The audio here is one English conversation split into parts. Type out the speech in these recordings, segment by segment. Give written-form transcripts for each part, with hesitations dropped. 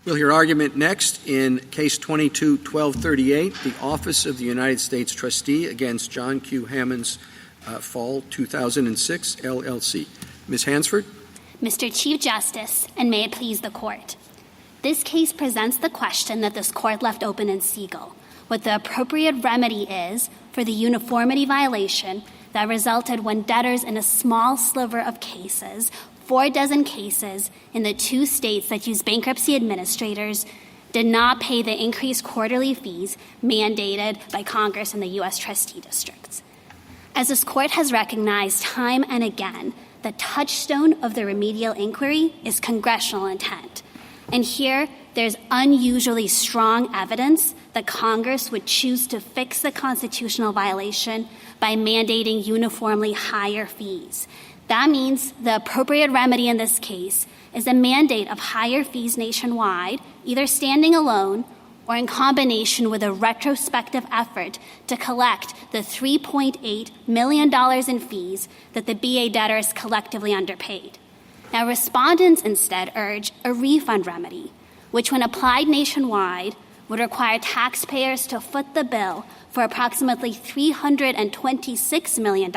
We'll hear argument next in Case 22-1238, the Office of the United States Trustee against John Q. Hammons, Fall 2006, LLC. Ms. Hansford? Mr. Chief Justice, and may it please the Court. This case presents the question that this Court left open in Siegel, what the appropriate remedy is for the uniformity violation that resulted when debtors in a small sliver of cases, 4 dozen cases in the 2 states that use bankruptcy administrators, did not pay the increased quarterly fees mandated by Congress and the U.S. trustee districts. As this Court has recognized time and again, the touchstone of the remedial inquiry is congressional intent. And here, there's unusually strong evidence that Congress would choose to fix the constitutional violation by mandating uniformly higher fees. That means the appropriate remedy in this case is a mandate of higher fees nationwide, either standing alone or in combination with a retrospective effort to collect the $3.8 million in fees that the BA debtors collectively underpaid. Now, respondents instead urge a refund remedy, which when applied nationwide would require taxpayers to foot the bill for approximately $326 million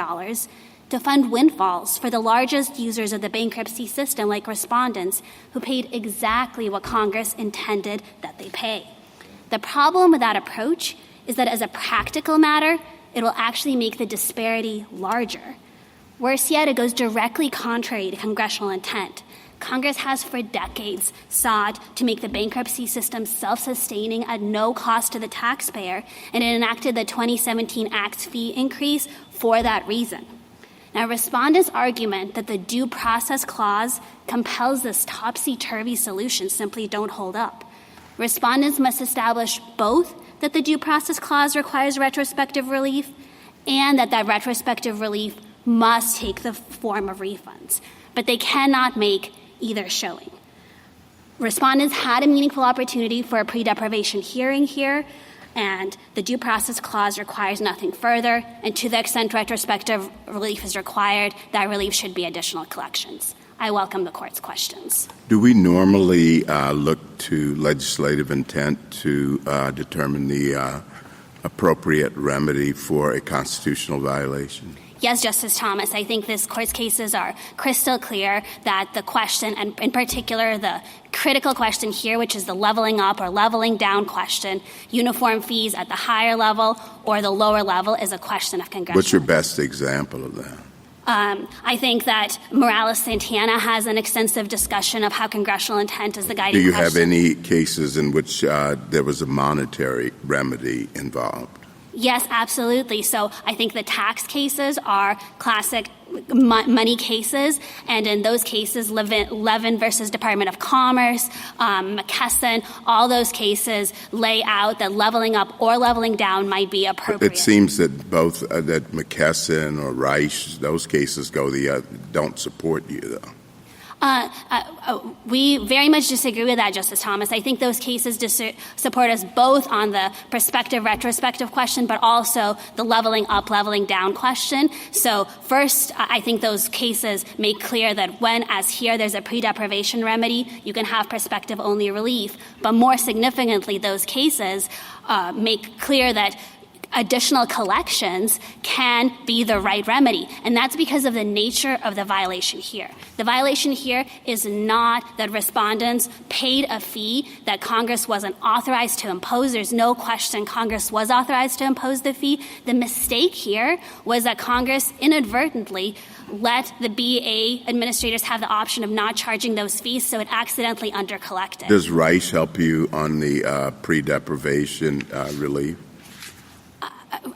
to fund windfalls for the largest users of the bankruptcy system, like respondents, who paid exactly what Congress intended that they pay. The problem with that approach is that as a practical matter, it will actually make the disparity larger. Worse yet, it goes directly contrary to congressional intent. Congress has for decades sought to make the bankruptcy system self-sustaining at no cost to the taxpayer, and it enacted the 2017 Act's fee increase for that reason. Now, respondents' argument that the Due Process Clause compels this topsy-turvy solution simply don't hold up. Respondents must establish both that the Due Process Clause requires retrospective relief and that retrospective relief must take the form of refunds. But they cannot make either showing. Respondents had a meaningful opportunity for a pre-deprivation hearing here, and the Due Process Clause requires nothing further, and to the extent retrospective relief is required, that relief should be additional collections. I welcome the Court's questions. Do we normally look to legislative intent to determine the appropriate remedy for a constitutional violation? Yes, Justice Thomas. I think this Court's cases are crystal clear that the question, and in particular the critical question here, which is the leveling up or leveling down question, uniform fees at the higher level or the lower level, is a question of congressional. What's your best example of that? I think that Morales-Santana has an extensive discussion of how congressional intent is the guiding question. Do you have any cases in which there was a monetary remedy involved? Yes, absolutely. So I think the tax cases are classic money cases, and in those cases, Levin versus Department of Commerce, McKesson, all those cases lay out that leveling up or leveling down might be appropriate. It seems that both that McKesson or Reich, those cases don't support you, though. We very much disagree with that, Justice Thomas. I think those cases support us both on the prospective-retrospective question, but also the leveling up, leveling down question. So first, I think those cases make clear that when, as here, there's a pre-deprivation remedy, you can have prospective-only relief. But more significantly, those cases make clear that additional collections can be the right remedy. And that's because of the nature of the violation here. The violation here is not that respondents paid a fee that Congress wasn't authorized to impose. There's no question Congress was authorized to impose the fee. The mistake here was that Congress inadvertently let the BA administrators have the option of not charging those fees, so it accidentally undercollected. Does Reich help you on the pre-deprivation relief?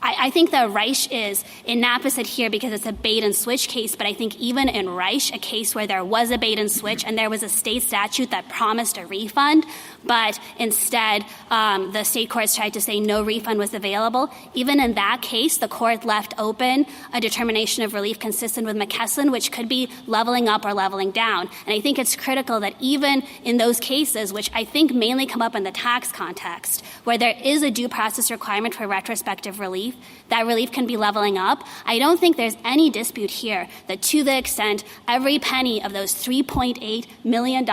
I think that Reich is inapposite here because it's a bait-and-switch case, but I think even in Reich, a case where there was a bait-and-switch and there was a state statute that promised a refund, but instead the state courts tried to say no refund was available, even in that case, the court left open a determination of relief consistent with McKesson, which could be leveling up or leveling down. And I think it's critical that even in those cases, which I think mainly come up in the tax context, where there is a due process requirement for retrospective relief, relief. That relief can be leveling up. I don't think there's any dispute here that to the extent every penny of those $3.8 million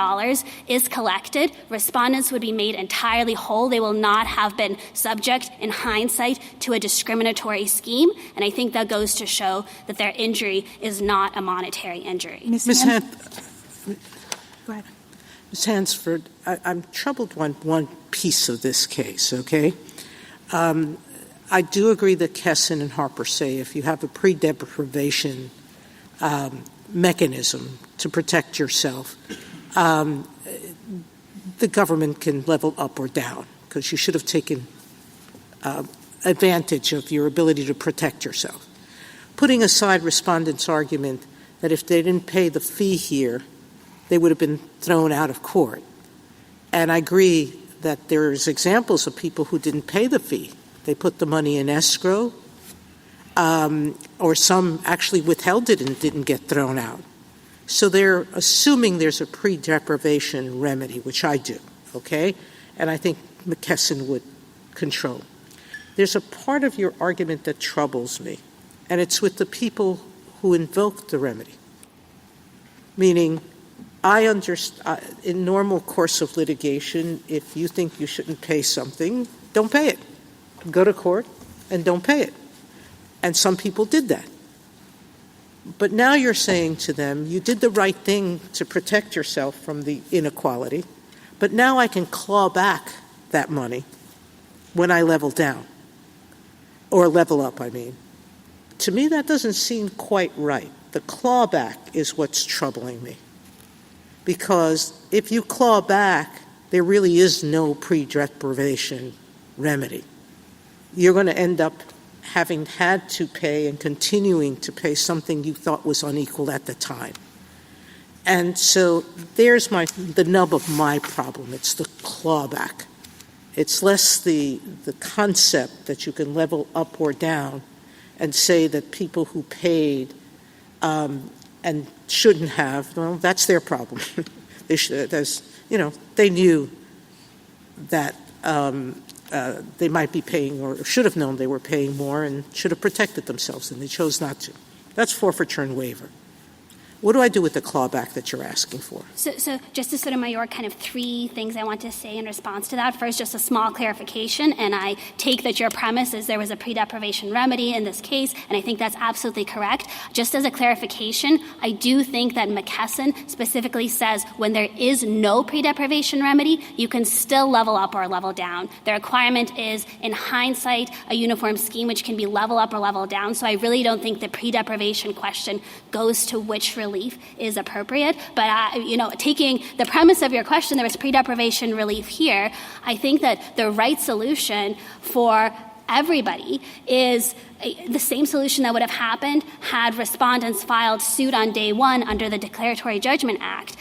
is collected, respondents would be made entirely whole. They will not have been subject, in hindsight, to a discriminatory scheme. And I think that goes to show that their injury is not a monetary injury. Ms. Hansford, I'm troubled one piece of this case, okay? I do agree that Kessin and Harper say if you have a pre-deprivation mechanism to protect yourself, the government can level up or down because you should have taken advantage of your ability to protect yourself. Putting aside respondents' argument that if they didn't pay the fee here, they would have been thrown out of court. And I agree that there's examples of people who didn't pay the fee. They put the money in escrow, or some actually withheld it and didn't get thrown out. So they're assuming there's a pre-deprivation remedy, which I do, okay? And I think McKesson would control. There's a part of your argument that troubles me, and it's with the people who invoke the remedy. Meaning, I understand in normal course of litigation, if you think you shouldn't pay something, don't pay it. Go to court and don't pay it. And some people did that. But now you're saying to them, you did the right thing to protect yourself from the inequality, but now I can claw back that money when I level down. Or level up, I mean. To me, that doesn't seem quite right. The clawback is what's troubling me. Because if you claw back, there really is no pre-deprivation remedy. You're going to end up having had to pay and continuing to pay something you thought was unequal at the time. And so there's the nub of my problem. It's the clawback. It's less the concept that you can level up or down and say that people who paid and shouldn't have, well, that's their problem. They knew that they might be paying or should have known they were paying more and should have protected themselves, and they chose not to. That's forfeiture and waiver. What do I do with the clawback that you're asking for? So Justice Sotomayor, kind of three things I want to say in response to that. First, just a small clarification, and I take that your premise is there was a pre-deprivation remedy in this case, and I think that's absolutely correct. Just as a clarification, I do think that McKesson specifically says when there is no pre-deprivation remedy, you can still level up or level down. The requirement is, in hindsight, a uniform scheme which can be level up or level down, so I really don't think the pre-deprivation question goes to which relief is appropriate. But, taking the premise of your question, there was pre-deprivation relief here. I think that the right solution for everybody is the same solution that would have happened had respondents filed suit on day one under the Declaratory Judgment Act.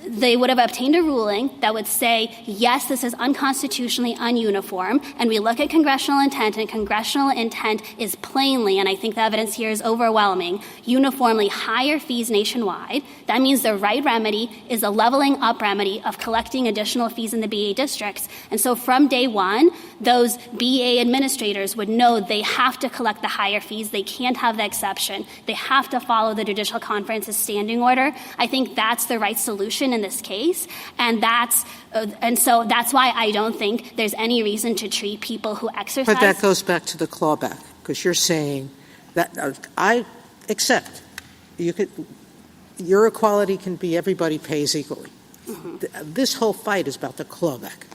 They would have obtained a ruling that would say, yes, this is unconstitutionally ununiform, and we look at congressional intent, and congressional intent is plainly, and I think the evidence here is overwhelming, uniformly higher fees nationwide. That means the right remedy is a leveling up remedy of collecting additional fees in the BA districts. And so from day one, those BA administrators would know they have to collect the higher fees. They can't have the exception. They have to follow the Judicial Conference's standing order. I think that's the right solution in this case, and so that's why I don't think there's any reason to treat people who exercise. But that goes back to the clawback, because you're saying that I accept your equality can be everybody pays equally. Mm-hmm. This whole fight is about the clawback.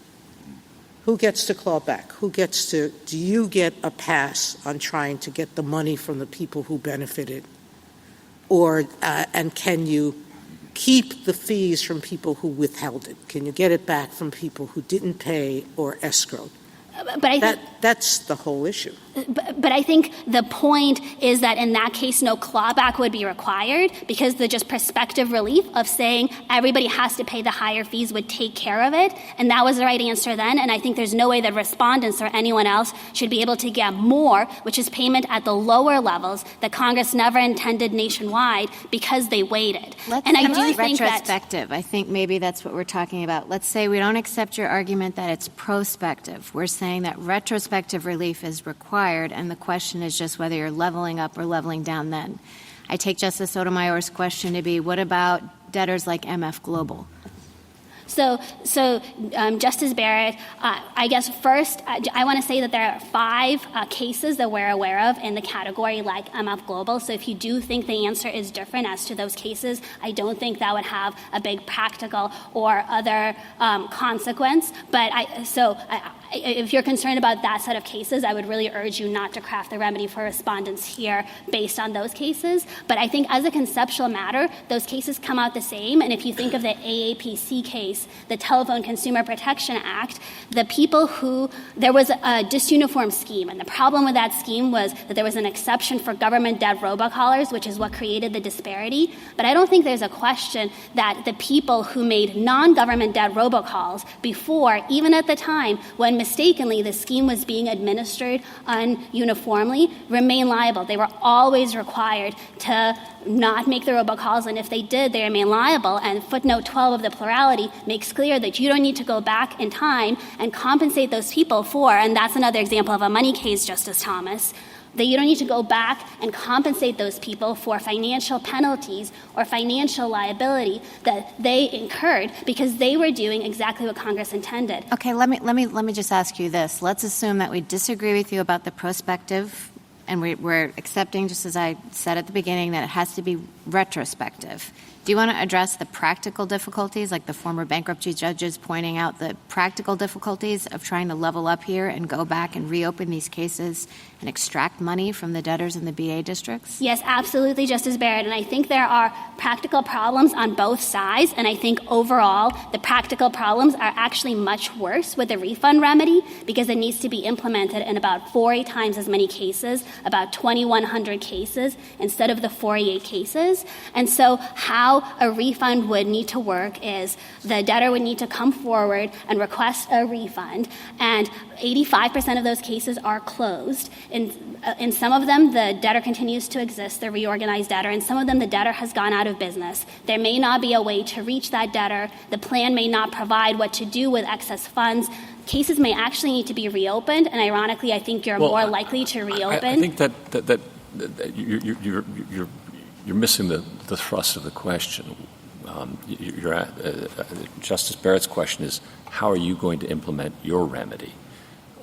Who gets to claw back? Do you get a pass on trying to get the money from the people who benefited? And can you keep the fees from people who withheld it? Can you get it back from people who didn't pay or escrowed? But I think that's the whole issue. But I think the point is that in that case, no clawback would be required because the just prospective relief of saying everybody has to pay the higher fees would take care of it. And that was the right answer then. And I think there's no way that respondents or anyone else should be able to get more, which is payment at the lower levels that Congress never intended nationwide because they waited. And I do think retrospective. I think maybe that's what we're talking about. Let's say we don't accept your argument that it's prospective. We're saying that retrospective relief is required, and the question is just whether you're leveling up or leveling down then. I take Justice Sotomayor's question to be, what about debtors like MF Global? So Justice Barrett, I guess first, I want to say that there are 5 cases that we're aware of in the category like MF Global. So if you do think the answer is different as to those cases, I don't think that would have a big practical or other consequence. But if you're concerned about that set of cases, I would really urge you not to craft the remedy for respondents here based on those cases. But I think as a conceptual matter, those cases come out the same. And if you think of the AAPC case, the Telephone Consumer Protection Act, there was a disuniform scheme. And the problem with that scheme was that there was an exception for government debt robocallers, which is what created the disparity. But I don't think there's a question that the people who made non-government debt robocalls before, even at the time when mistakenly the scheme was being administered uniformly, remain liable. They were always required to not make the robocalls, and if they did, they remain liable. And footnote 12 of the plurality makes clear that you don't need to go back in time and compensate those people for, and that's another example of a money case, Justice Thomas, that you don't need to go back and compensate those people for financial penalties or financial liability that they incurred because they were doing exactly what Congress intended. Okay, let me just ask you this. Let's assume that we disagree with you about the prospective, and we're accepting, just as I said at the beginning, that it has to be retrospective. Do you want to address the practical difficulties, like the former bankruptcy judges pointing out the practical difficulties of trying to level up here and go back and reopen these cases and extract money from the debtors in the BA districts? Yes, absolutely, Justice Barrett. And I think there are practical problems on both sides. And I think overall, the practical problems are actually much worse with the refund remedy because it needs to be implemented in about 40 times as many cases, about 2,100 cases instead of the 48 cases. And so how a refund would need to work is the debtor would need to come forward and request a refund, and 85% of those cases are closed. In some of them, the debtor continues to exist, the reorganized debtor. In some of them, the debtor has gone out of business. There may not be a way to reach that debtor. The plan may not provide what to do with excess funds. Cases may actually need to be reopened, and ironically, I think you're more likely to reopen. I think that you're missing the thrust of the question. Justice Barrett's question is, how are you going to implement your remedy?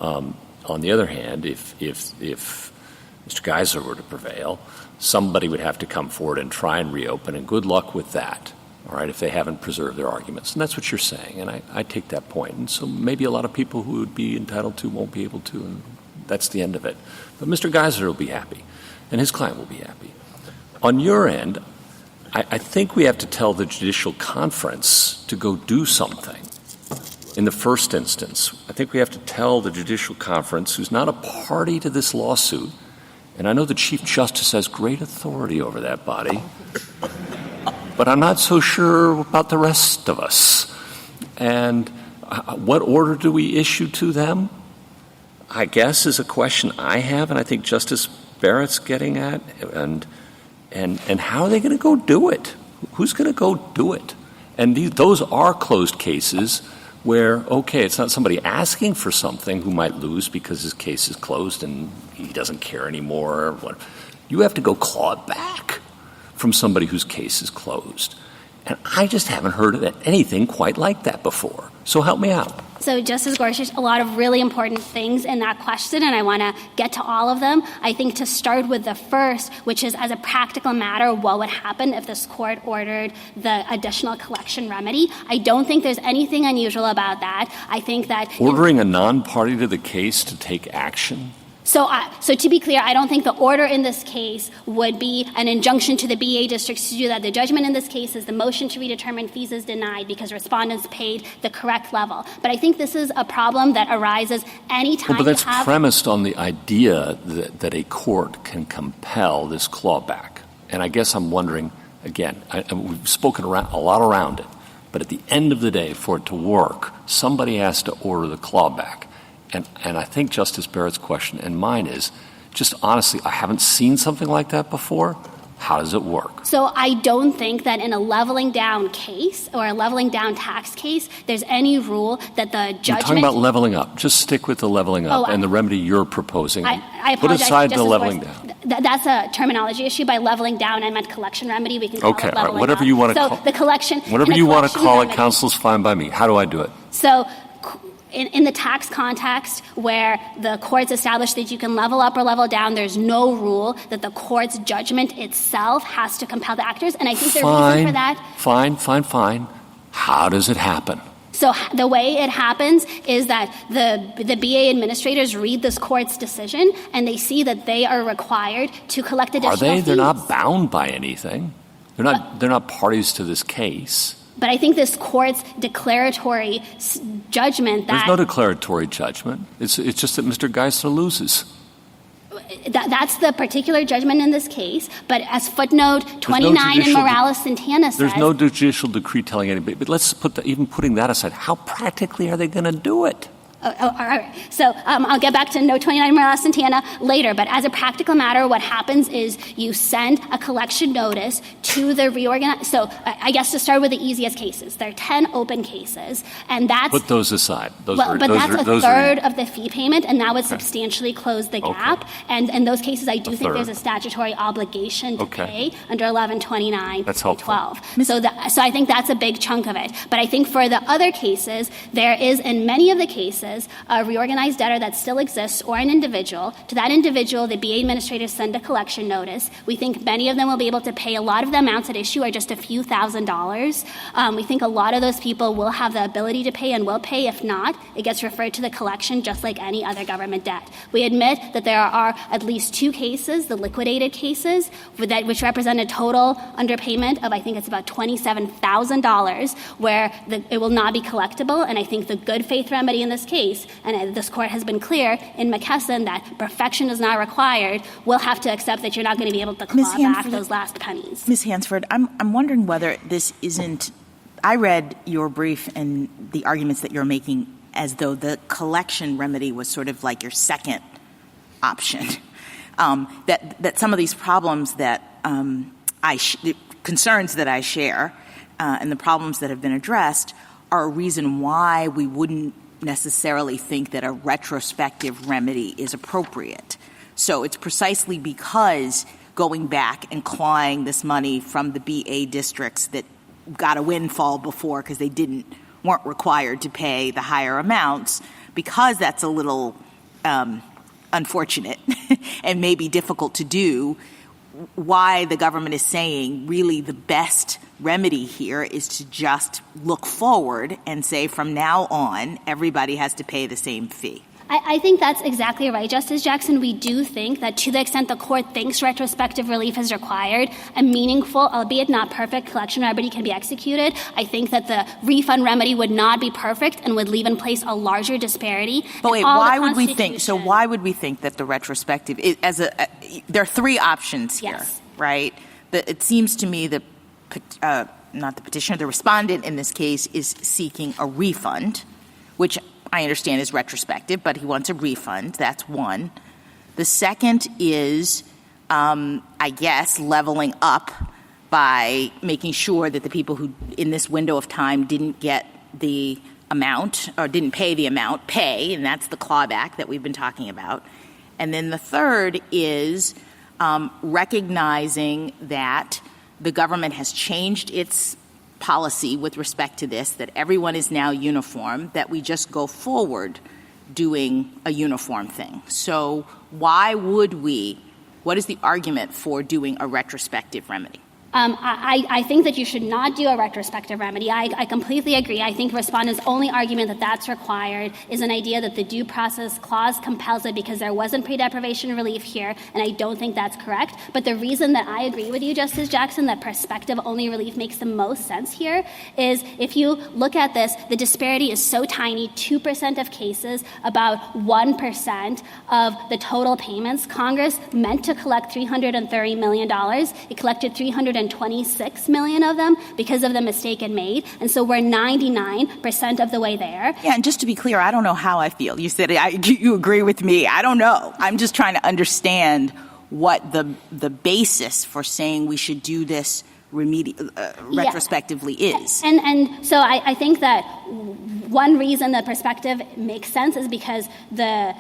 On the other hand, if Mr. Geiser were to prevail, somebody would have to come forward and try and reopen, and good luck with that, all right, if they haven't preserved their arguments. And that's what you're saying, and I take that point. And so maybe a lot of people who would be entitled to won't be able to, and that's the end of it. But Mr. Geiser will be happy, and his client will be happy. On your end, I think we have to tell the Judicial Conference to go do something in the first instance. I think we have to tell the Judicial Conference, who's not a party to this lawsuit, and I know the Chief Justice has great authority over that body, but I'm not so sure about the rest of us. And what order do we issue to them? I guess is a question I have, and I think Justice Barrett's getting at, and how are they going to go do it? Who's going to go do it? And those are closed cases where, okay, it's not somebody asking for something who might lose because his case is closed and he doesn't care anymore. You have to go claw it back from somebody whose case is closed. And I just haven't heard of anything quite like that before. So help me out. So, Justice Gorsuch, a lot of really important things in that question, and I want to get to all of them. I think to start with the first, which is as a practical matter, what would happen if this court ordered the additional collection remedy? I don't think there's anything unusual about that. I think that ordering a non-party to the case to take action? So to be clear, I don't think the order in this case would be an injunction to the BA districts to do that. The judgment in this case is the motion to redetermine fees is denied because respondents paid the correct level. But I think this is a problem that arises any time but that's you have— premised on the idea that a court can compel this clawback. And I guess I'm wondering, again, we've spoken a lot around it, but at the end of the day, for it to work, somebody has to order the clawback. And I think Justice Barrett's question and mine is, just honestly, I haven't seen something like that before. How does it work? So I don't think that in a leveling down case or a leveling down tax case, there's any rule that the judgment— You're talking about leveling up. Just stick with the leveling up and the remedy you're proposing. I Put apologize, aside the Justice leveling Gorsuch. down. That's a terminology issue. By leveling down, I meant collection remedy. We can call Okay, it all leveling right. Whatever up. you want to so call the collection. Whatever you want to call it, remedy, counsel's fine by me. How do I do it? So in the tax context where the courts establish that you can level up or level down, there's no rule that the court's judgment itself has to compel the actors. And I think the reason for that— Fine. How does it happen? So the way it happens is that the BA administrators read this court's decision and they see that they are required to collect additional Are they? fees. They're not bound by anything. They're not parties to this case. But I think this court's declaratory judgment that— There's no declaratory judgment. It's just that Mr. Geisler loses. That's the particular judgment in this case. But as footnote 29 in Morales-Santana says— There's no judicial decree telling anybody. But let's even putting that aside, how practically are they going to do it? All right. So I'll get back to Note 29 Morales-Santana later. But as a practical matter, what happens is you send a collection notice to the reorganized— So I guess to start with the easiest cases, there are 10 open cases, and that's— Put those aside. But that's a third of the fee payment, and that would substantially close the gap. Okay. And in those cases, I do think there's a statutory obligation to pay under 1129. That's helpful. 12. So I think that's a big chunk of it. But I think for the other cases, there is, in many of the cases, a reorganized debtor that still exists or an individual. To that individual, the BA administrators send a collection notice. We think many of them will be able to pay. A lot of the amounts at issue are just a few $1,000s. We think a lot of those people will have the ability to pay and will pay. If not, it gets referred to the collection just like any other government debt. We admit that there are at least 2 cases, the liquidated cases, which represent a total underpayment of, I think it's about $27,000, where it will not be collectible. And I think the good faith remedy in this case, and this court has been clear in McKesson that perfection is not required, we'll have to accept that you're not going to be able to claw back those last pennies. Ms. Hansford, I'm wondering whether this isn't – I read your brief and the arguments that you're making as though the collection remedy was sort of like your second option, that some of these problems that concerns that I share and the problems that have been addressed are a reason why we wouldn't necessarily think that a retrospective remedy is appropriate. So it's precisely because going back and clawing this money from the BA districts that got a windfall before because they weren't required to pay the higher amounts, because that's a little unfortunate and maybe difficult to do, why the government is saying really the best remedy here is to just look forward and say from now on everybody has to pay the same fee. I think that's exactly right, Justice Jackson. We do think that to the extent the court thinks retrospective relief is required, a meaningful, albeit not perfect, collection remedy can be executed. I think that the refund remedy would not be perfect and would leave in place a larger disparity. But wait, why would we think that the retrospective there are 3 options here, yes, right? It seems to me that not the petitioner, the respondent in this case is seeking a refund, which I understand is retrospective, but he wants a refund. That's one. The second is, I guess, leveling up by making sure that the people who in this window of time didn't get the amount or didn't pay the amount pay, and that's the clawback that we've been talking about. And then the third is recognizing that the government has changed its policy with respect to this, that everyone is now uniform, that we just go forward doing a uniform thing. So what is the argument for doing a retrospective remedy? I think that you should not do a retrospective remedy. I completely agree. I think respondents' only argument that that's required is an idea that the due process clause compels it because there wasn't pre-deprivation relief here, and I don't think that's correct. But the reason that I agree with you, Justice Jackson, that prospective-only relief makes the most sense here is if you look at this, the disparity is so tiny, 2% of cases, about 1% of the total payments. Congress meant to collect $330 million. It collected $326 million of them because of the mistake it made. And so we're 99% of the way there. Yeah, and just to be clear, I don't know how I feel. You said you agree with me. I don't know. I'm just trying to understand what the basis for saying we should do this retrospectively is. And so I think that one reason the perspective makes sense is because the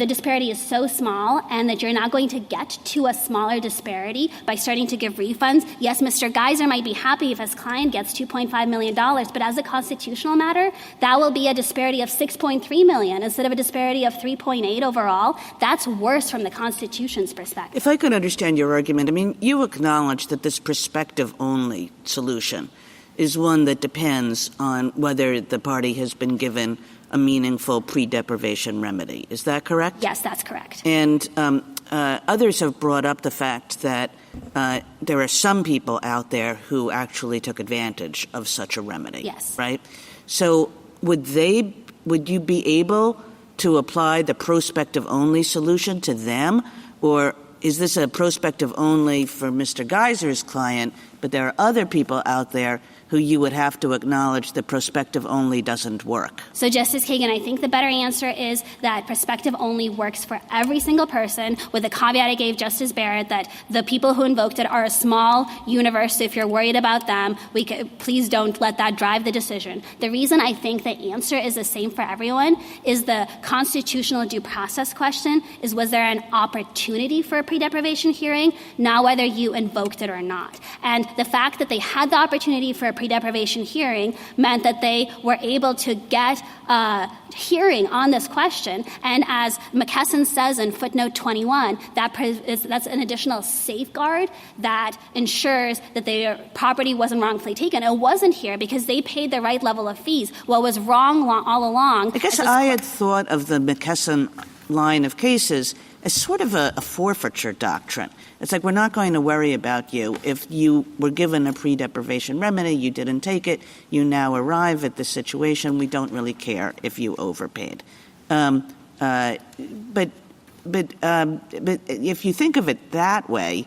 disparity is so small and that you're not going to get to a smaller disparity by starting to give refunds. Yes, Mr. Geiser might be happy if his client gets $2.5 million, but as a constitutional matter, that will be a disparity of $6.3 million instead of a disparity of $3.8 overall. That's worse from the Constitution's perspective. If I could understand your argument, I mean, you acknowledge that this perspective-only solution is one that depends on whether the party has been given a meaningful pre-deprivation remedy. Is that correct? Yes, that's correct. And others have brought up the fact that there are some people out there who actually took advantage of such a remedy. Yes. Right? So would you be able to apply the prospective-only solution to them, or is this a prospective only for Mr. Geiser's client, but there are other people out there who you would have to acknowledge that prospective only doesn't work? So, Justice Kagan, I think the better answer is that prospective only works for every single person, with the caveat I gave Justice Barrett that the people who invoked it are a small universe. So if you're worried about them, please don't let that drive the decision. The reason I think the answer is the same for everyone is the constitutional due process question is, was there an opportunity for a pre-deprivation hearing, not whether you invoked it or not. And the fact that they had the opportunity for a pre-deprivation hearing meant that they were able to get a hearing on this question. And as McKesson says in footnote 21, that's an additional safeguard that ensures that their property wasn't wrongfully taken. It wasn't here because they paid the right level of fees. What was wrong all along— I guess I had thought of the McKesson line of cases as sort of a forfeiture doctrine. It's like, we're not going to worry about you. If you were given a pre-deprivation remedy, you didn't take it, you now arrive at this situation, we don't really care if you overpaid. But if you think of it that way,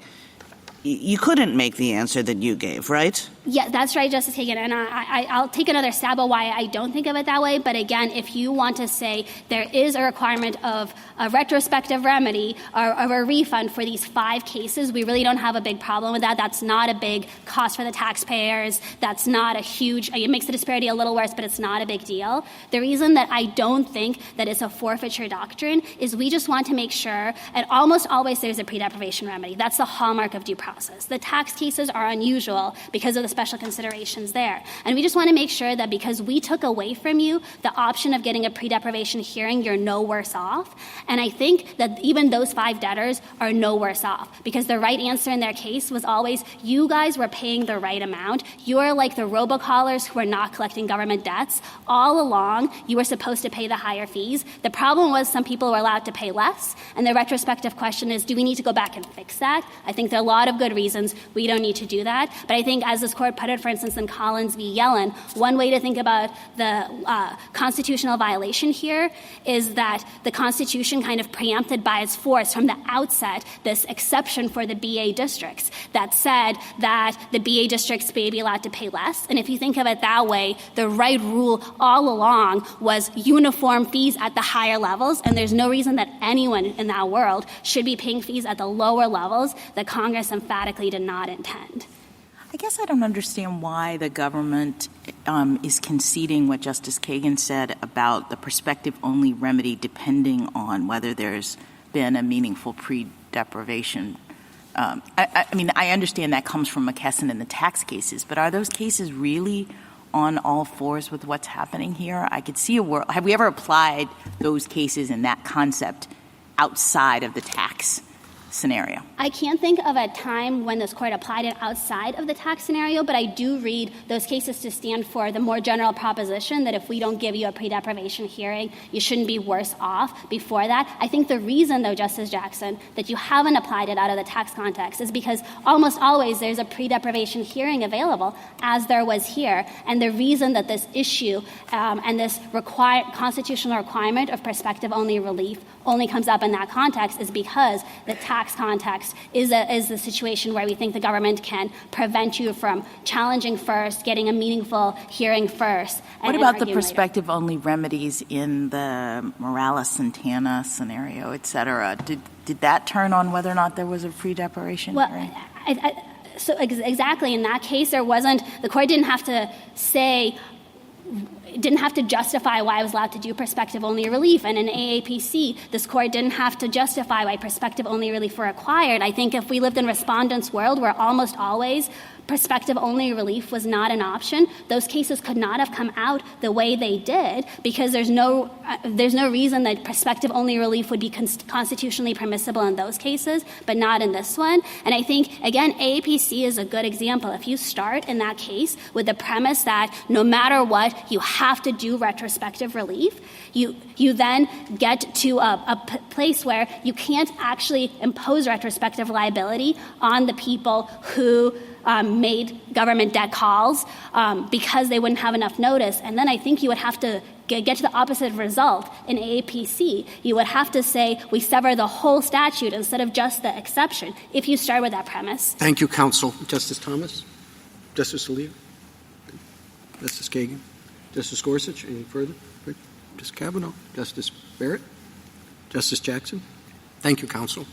you couldn't make the answer that you gave, right? Yeah, that's right, Justice Kagan. And I'll take another stab at why I don't think of it that way. But again, if you want to say there is a requirement of a retrospective remedy or a refund for these 5 cases, we really don't have a big problem with that. That's not a big cost for the taxpayers. That's not a huge — it makes the disparity a little worse, but it's not a big deal. The reason that I don't think that it's a forfeiture doctrine is we just want to make sure, and almost always there's a pre-deprivation remedy. That's the hallmark of due process. The tax cases are unusual because of the special considerations there. And we just want to make sure that because we took away from you the option of getting a pre-deprivation hearing, you're no worse off. And I think that even those 5 debtors are no worse off because the right answer in their case was always, you guys were paying the right amount. You're like the robocallers who are not collecting government debts. All along, you were supposed to pay the higher fees. The problem was some people were allowed to pay less. And the retrospective question is, do we need to go back and fix that? I think there are a lot of good reasons we don't need to do that. But I think as this court put it, for instance, in Collins v. Yellen, one way to think about the constitutional violation here is that the Constitution kind of preempted by its force from the outset this exception for the BA districts that said that the BA districts may be allowed to pay less. And if you think of it that way, the right rule all along was uniform fees at the higher levels, and there's no reason that anyone in that world should be paying fees at the lower levels that Congress emphatically did not intend. I guess I don't understand why the government is conceding what Justice Kagan said about the prospective-only remedy depending on whether there's been a meaningful pre-deprivation. I mean, I understand that comes from McKesson in the tax cases, but are those cases really on all fours with what's happening here? I could see a world — have we ever applied those cases and that concept outside of the tax scenario? I can't think of a time when this court applied it outside of the tax scenario, but I do read those cases to stand for the more general proposition that if we don't give you a pre-deprivation hearing, you shouldn't be worse off before that. I think the reason, though, Justice Jackson, that you haven't applied it out of the tax context is because almost always there's a pre-deprivation hearing available, as there was here. And the reason that this issue and this constitutional requirement of prospective-only relief only comes up in that context is because the tax context is the situation where we think the government can prevent you from challenging first, getting a meaningful hearing first. What about the prospective-only remedies in the Morales-Santana scenario, et cetera? Did that turn on whether or not there was a pre-deprivation hearing? So exactly in that case, the court didn't have to justify why I was allowed to do prospective-only relief. And in AAPC, this court didn't have to justify why prospective-only relief were required. I think if we lived in respondents' world where almost always prospective-only relief was not an option, those cases could not have come out the way they did because there's no reason that prospective-only relief would be constitutionally permissible in those cases, but not in this one. And I think, again, AAPC is a good example. If you start in that case with the premise that no matter what, you have to do retrospective relief, you then get to a place where you can't actually impose retrospective liability on the people who made government debt calls because they wouldn't have enough notice. And then I think you would have to get to the opposite result in AAPC. You would have to say we sever the whole statute instead of just the exception if you start with that premise. Thank you, counsel. Justice Thomas? Justice Alito? Justice Kagan? Justice Gorsuch? Any further? Justice Kavanaugh? Justice Barrett? Justice Jackson? Thank you, counsel.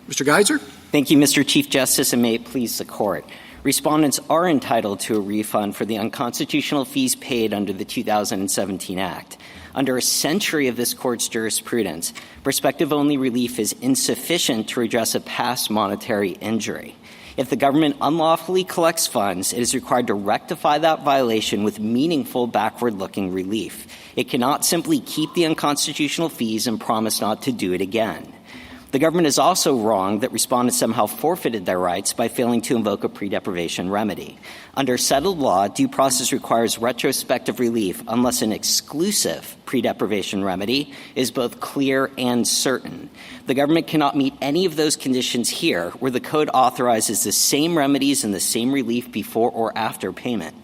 Mr. Geiser? Thank you, Mr. Chief Justice, and may it please the Court. Respondents are entitled to a refund for the unconstitutional fees paid under the 2017 Act. Under a century of this Court's jurisprudence, prospective-only relief is insufficient to redress a past monetary injury. If the government unlawfully collects funds, it is required to rectify that violation with meaningful backward-looking relief. It cannot simply keep the unconstitutional fees and promise not to do it again. The government is also wrong that respondents somehow forfeited their rights by failing to invoke a pre-deprivation remedy. Under settled law, due process requires retrospective relief unless an exclusive pre-deprivation remedy is both clear and certain. The government cannot meet any of those conditions here, where the Code authorizes the same remedies and the same relief before or after payment.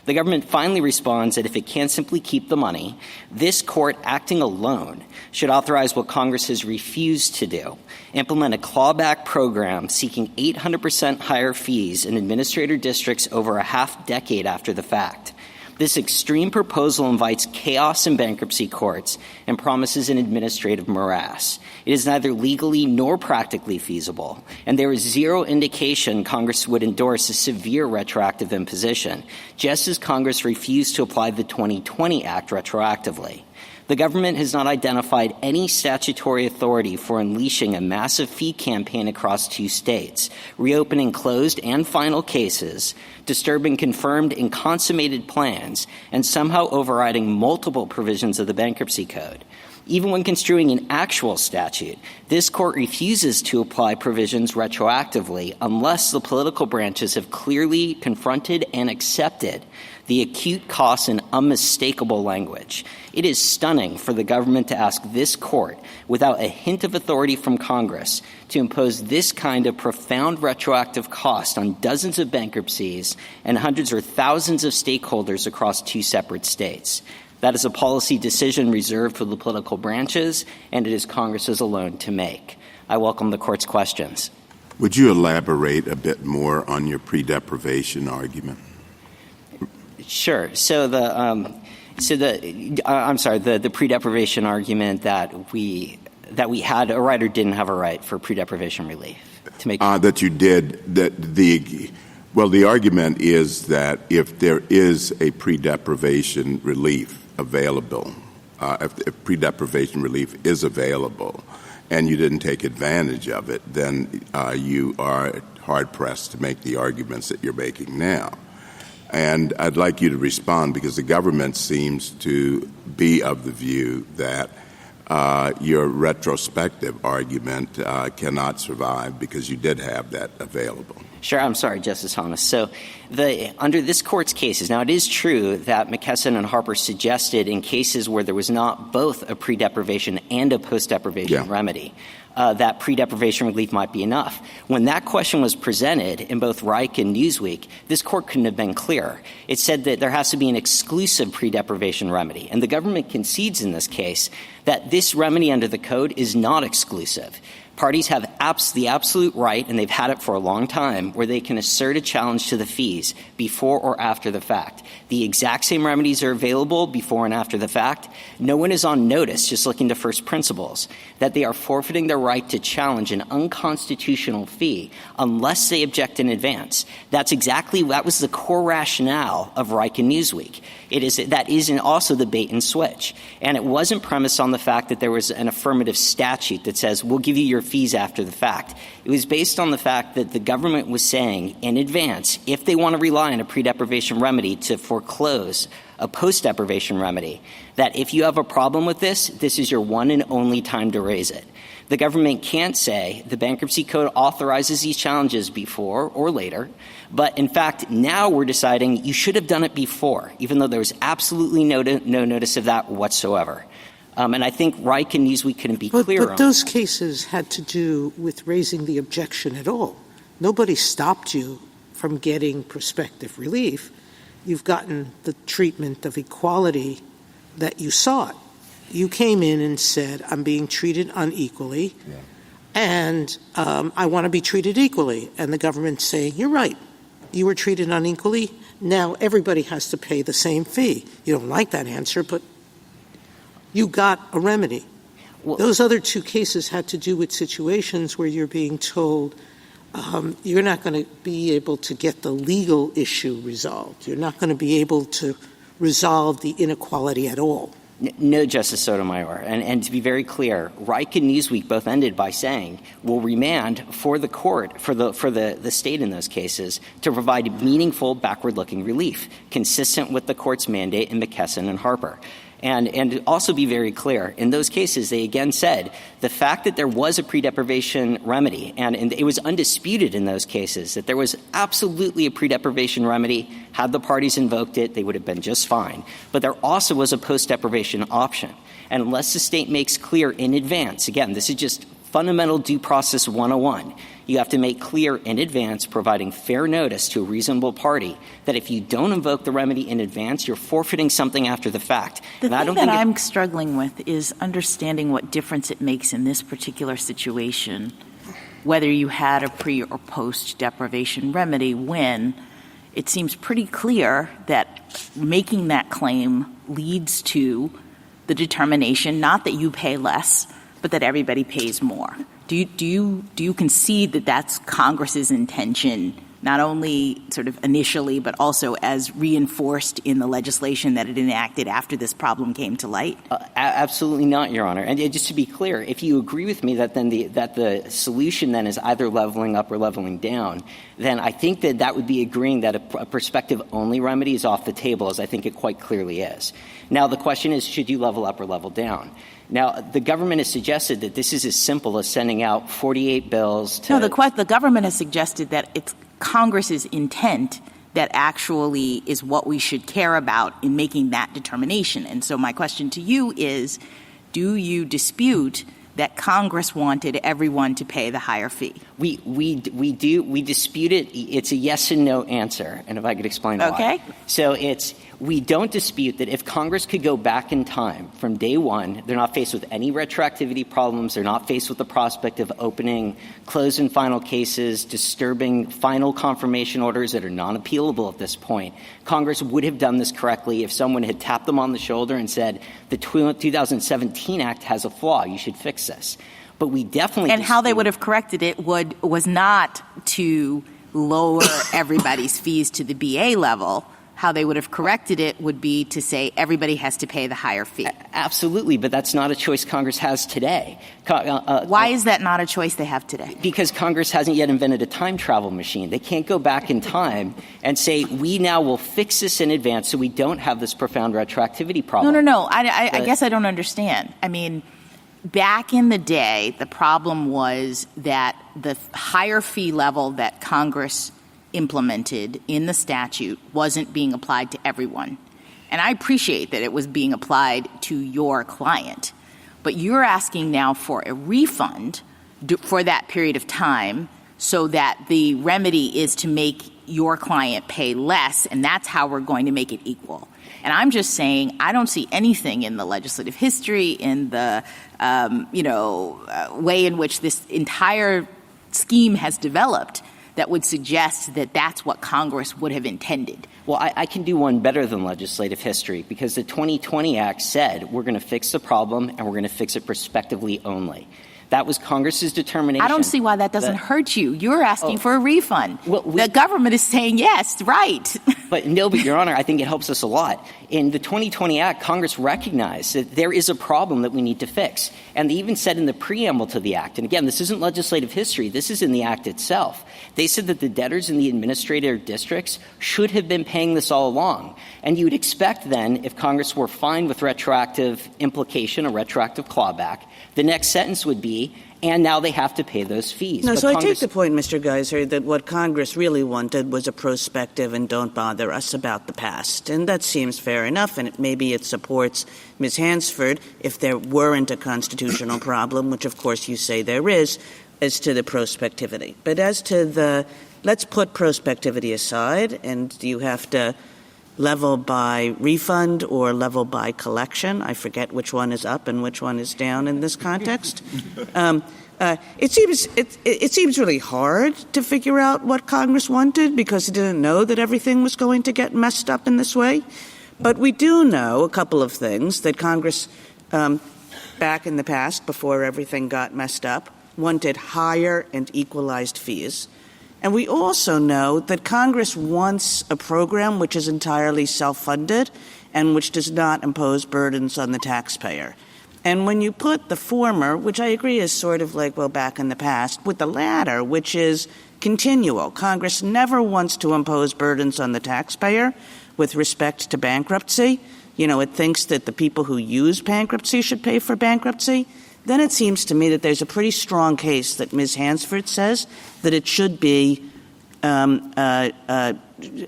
The government finally responds that if it can't simply keep the money, this Court, acting alone, should authorize what Congress has refused to do, implement a clawback program seeking 800% higher fees in administrator districts over a half-decade after the fact. This extreme proposal invites chaos in bankruptcy courts and promises an administrative morass. It is neither legally nor practically feasible, and there is zero indication Congress would endorse a severe retroactive imposition, just as Congress refused to apply the 2020 Act retroactively. The government has not identified any statutory authority for unleashing a massive fee campaign across 2 states, reopening closed and final cases, disturbing confirmed and consummated plans, and somehow overriding multiple provisions of the Bankruptcy Code. Even when construing an actual statute, this Court refuses to apply provisions retroactively unless the political branches have clearly confronted and accepted the acute costs and unmistakable language. It is stunning for the government to ask this Court, without a hint of authority from Congress, to impose this kind of profound retroactive cost on dozens of bankruptcies and hundreds or thousands of stakeholders across 2 separate states. That is a policy decision reserved for the political branches, and it is Congress's alone to make. I welcome the Court's questions. Would you elaborate a bit more on your pre-deprivation argument? Sure. So the pre-deprivation argument that we had a right or didn't have a right for pre-deprivation relief to make that you did the argument is that if there is a pre-deprivation relief available, if pre-deprivation relief is available and you didn't take advantage of it, then you are hard-pressed to make the arguments that you're making now. And I'd like you to respond, because the government seems to be of the view that your retrospective argument cannot survive because you did have that available. Sure. I'm sorry, Justice Thomas. So under this Court's cases, now it is true that McKesson and Harper suggested in cases where there was not both a pre-deprivation and a post-deprivation remedy, that pre-deprivation relief might be enough. When that question was presented in both Reich and Newsweek, this Court couldn't have been clearer. It said that there has to be an exclusive pre-deprivation remedy. And the government concedes in this case that this remedy under the Code is not exclusive. Parties have the absolute right, and they've had it for a long time, where they can assert a challenge to the fees before or after the fact. The exact same remedies are available before and after the fact. No one is on notice, just looking to first principles, that they are forfeiting their right to challenge an unconstitutional fee unless they object in advance. That was the core rationale of Reich and Newsweek. That is also the bait and switch. And it wasn't premised on the fact that there was an affirmative statute that says, we'll give you your fees after the fact. It was based on the fact that the government was saying in advance, if they want to rely on a pre-deprivation remedy to foreclose a post-deprivation remedy, that if you have a problem with this is your one and only time to raise it. The government can't say the Bankruptcy Code authorizes these challenges before or later, but in fact, now we're deciding you should have done it before, even though there was absolutely no notice of that whatsoever. And I think Reich and Newsweek couldn't be clearer on that. But those cases had to do with raising the objection at all. Nobody stopped you from getting prospective relief. You've gotten the treatment of equality that you sought. You came in and said, I'm being treated unequally, and I want to be treated equally. And the government's saying, you're right. You were treated unequally. Now everybody has to pay the same fee. You don't like that answer, but you got a remedy. Well, those other two cases had to do with situations where you're being told you're not going to be able to get the legal issue resolved. You're not going to be able to resolve the inequality at all. No, Justice Sotomayor. And to be very clear, Reich and Newsweek both ended by saying we'll remand for the court, for the state in those cases, to provide meaningful backward-looking relief, consistent with the court's mandate in McKesson and Harper. And also be very clear, in those cases, they again said the fact that there was a pre-deprivation remedy, and it was undisputed in those cases that there was absolutely a pre-deprivation remedy. Had the parties invoked it, they would have been just fine. But there also was a post-deprivation option. And unless the state makes clear in advance, again, this is just fundamental due process 101. You have to make clear in advance, providing fair notice to a reasonable party, that if you don't invoke the remedy in advance, you're forfeiting something after the fact. The thing that I'm struggling with is understanding what difference it makes in this particular situation, whether you had a pre- or post-deprivation remedy, when it seems pretty clear that making that claim leads to the determination not that you pay less, but that everybody pays more. Do you concede that that's Congress's intention, not only sort of initially, but also as reinforced in the legislation that it enacted after this problem came to light? Absolutely not, Your Honor. And just to be clear, if you agree with me that then that the solution then is either leveling up or leveling down, then I think that would be agreeing that a prospective-only remedy is off the table, as I think it quite clearly is. Now, the question is, should you level up or level down? Now, the government has suggested that this is as simple as sending out 48 bills to— No, the government has suggested that it's Congress's intent that actually is what we should care about in making that determination. And so my question to you is, do you dispute that Congress wanted everyone to pay the higher fee? We do. We dispute it. It's a yes and no answer. And if I could explain why. Okay. So we don't dispute that if Congress could go back in time from day one, they're not faced with any retroactivity problems. They're not faced with the prospect of opening closed and final cases, disturbing final confirmation orders that are non-appealable at this point. Congress would have done this correctly if someone had tapped them on the shoulder and said, the 2017 Act has a flaw. You should fix this. But we definitely— And how they would have corrected it was not to lower everybody's fees to the BA level, how they would have corrected it would be to say everybody has to pay the higher fee. Absolutely, but that's not a choice Congress has today. Why is that not a choice they have today? Because Congress hasn't yet invented a time travel machine. They can't go back in time and say, we now will fix this in advance so we don't have this profound retroactivity problem. No. I guess I don't understand. I mean, back in the day, the problem was that the higher fee level that Congress implemented in the statute wasn't being applied to everyone. And I appreciate that it was being applied to your client. But you're asking now for a refund for that period of time so that the remedy is to make your client pay less, and that's how we're going to make it equal. And I'm just saying I don't see anything in the legislative history, in the way in which this entire scheme has developed that would suggest that that's what Congress would have intended. Well, I can do one better than legislative history, because the 2020 Act said we're going to fix the problem and we're going to fix it prospectively only. That was Congress's determination. I don't see why that doesn't hurt you. You're asking for a refund. The government is saying yes, right. But Your Honor, I think it helps us a lot. In the 2020 Act, Congress recognized that there is a problem that we need to fix. And they even said in the preamble to the Act, and again, this isn't legislative history, this is in the Act itself, they said that the debtors in the administrator districts should have been paying this all along. And you would expect then, if Congress were fine with retroactive implication or retroactive clawback, the next sentence would be, and now they have to pay those fees. No, but so I take the point, Mr. Geiser, that what Congress really wanted was a prospective and don't bother us about the past. And that seems fair enough, and maybe it supports Ms. Hansford if there weren't a constitutional problem, which of course you say there is, as to the prospectivity. But as to let's put prospectivity aside, and do you have to level by refund or level by collection? I forget which one is up and which one is down in this context. It seems really hard to figure out what Congress wanted because it didn't know that everything was going to get messed up in this way. But we do know a couple of things that Congress, back in the past, before everything got messed up, wanted higher and equalized fees. And we also know that Congress wants a program which is entirely self-funded and which does not impose burdens on the taxpayer. And when you put the former, which I agree is sort of like, well, back in the past, with the latter, which is continual, Congress never wants to impose burdens on the taxpayer with respect to bankruptcy. You know, it thinks that the people who use bankruptcy should pay for bankruptcy. Then it seems to me that there's a pretty strong case that Ms. Hansford says that it should be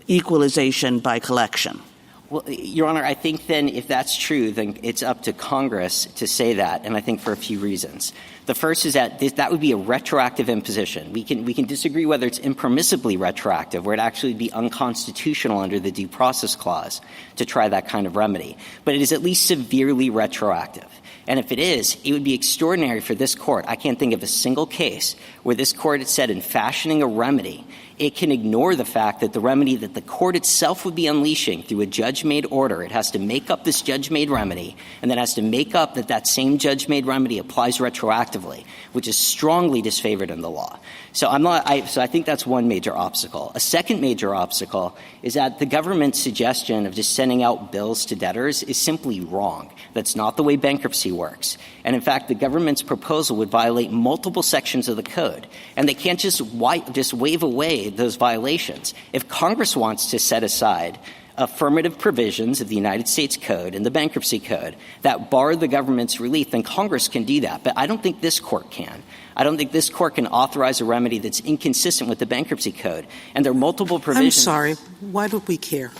equalization by collection. Well, Your Honor, I think then if that's true, then it's up to Congress to say that, and I think for a few reasons. The first is that that would be a retroactive imposition. We can disagree whether it's impermissibly retroactive, where it actually would be unconstitutional under the Due Process Clause to try that kind of remedy. But it is at least severely retroactive. And if it is, it would be extraordinary for this Court. I can't think of a single case where this Court had said in fashioning a remedy, it can ignore the fact that the remedy that the Court itself would be unleashing through a judge-made order, it has to make up this judge-made remedy, and then has to make up that that same judge-made remedy applies retroactively, which is strongly disfavored in the law. So I think that's one major obstacle. A second major obstacle is that the government's suggestion of just sending out bills to debtors is simply wrong. That's not the way bankruptcy works. And in fact, the government's proposal would violate multiple sections of the code. And they can't just wave away those violations. If Congress wants to set aside affirmative provisions of the United States Code and the Bankruptcy Code that bar the government's relief, then Congress can do that. But I don't think this Court can. I don't think this Court can authorize a remedy that's inconsistent with the Bankruptcy Code. And there are multiple provisions. I'm sorry. Why do we care?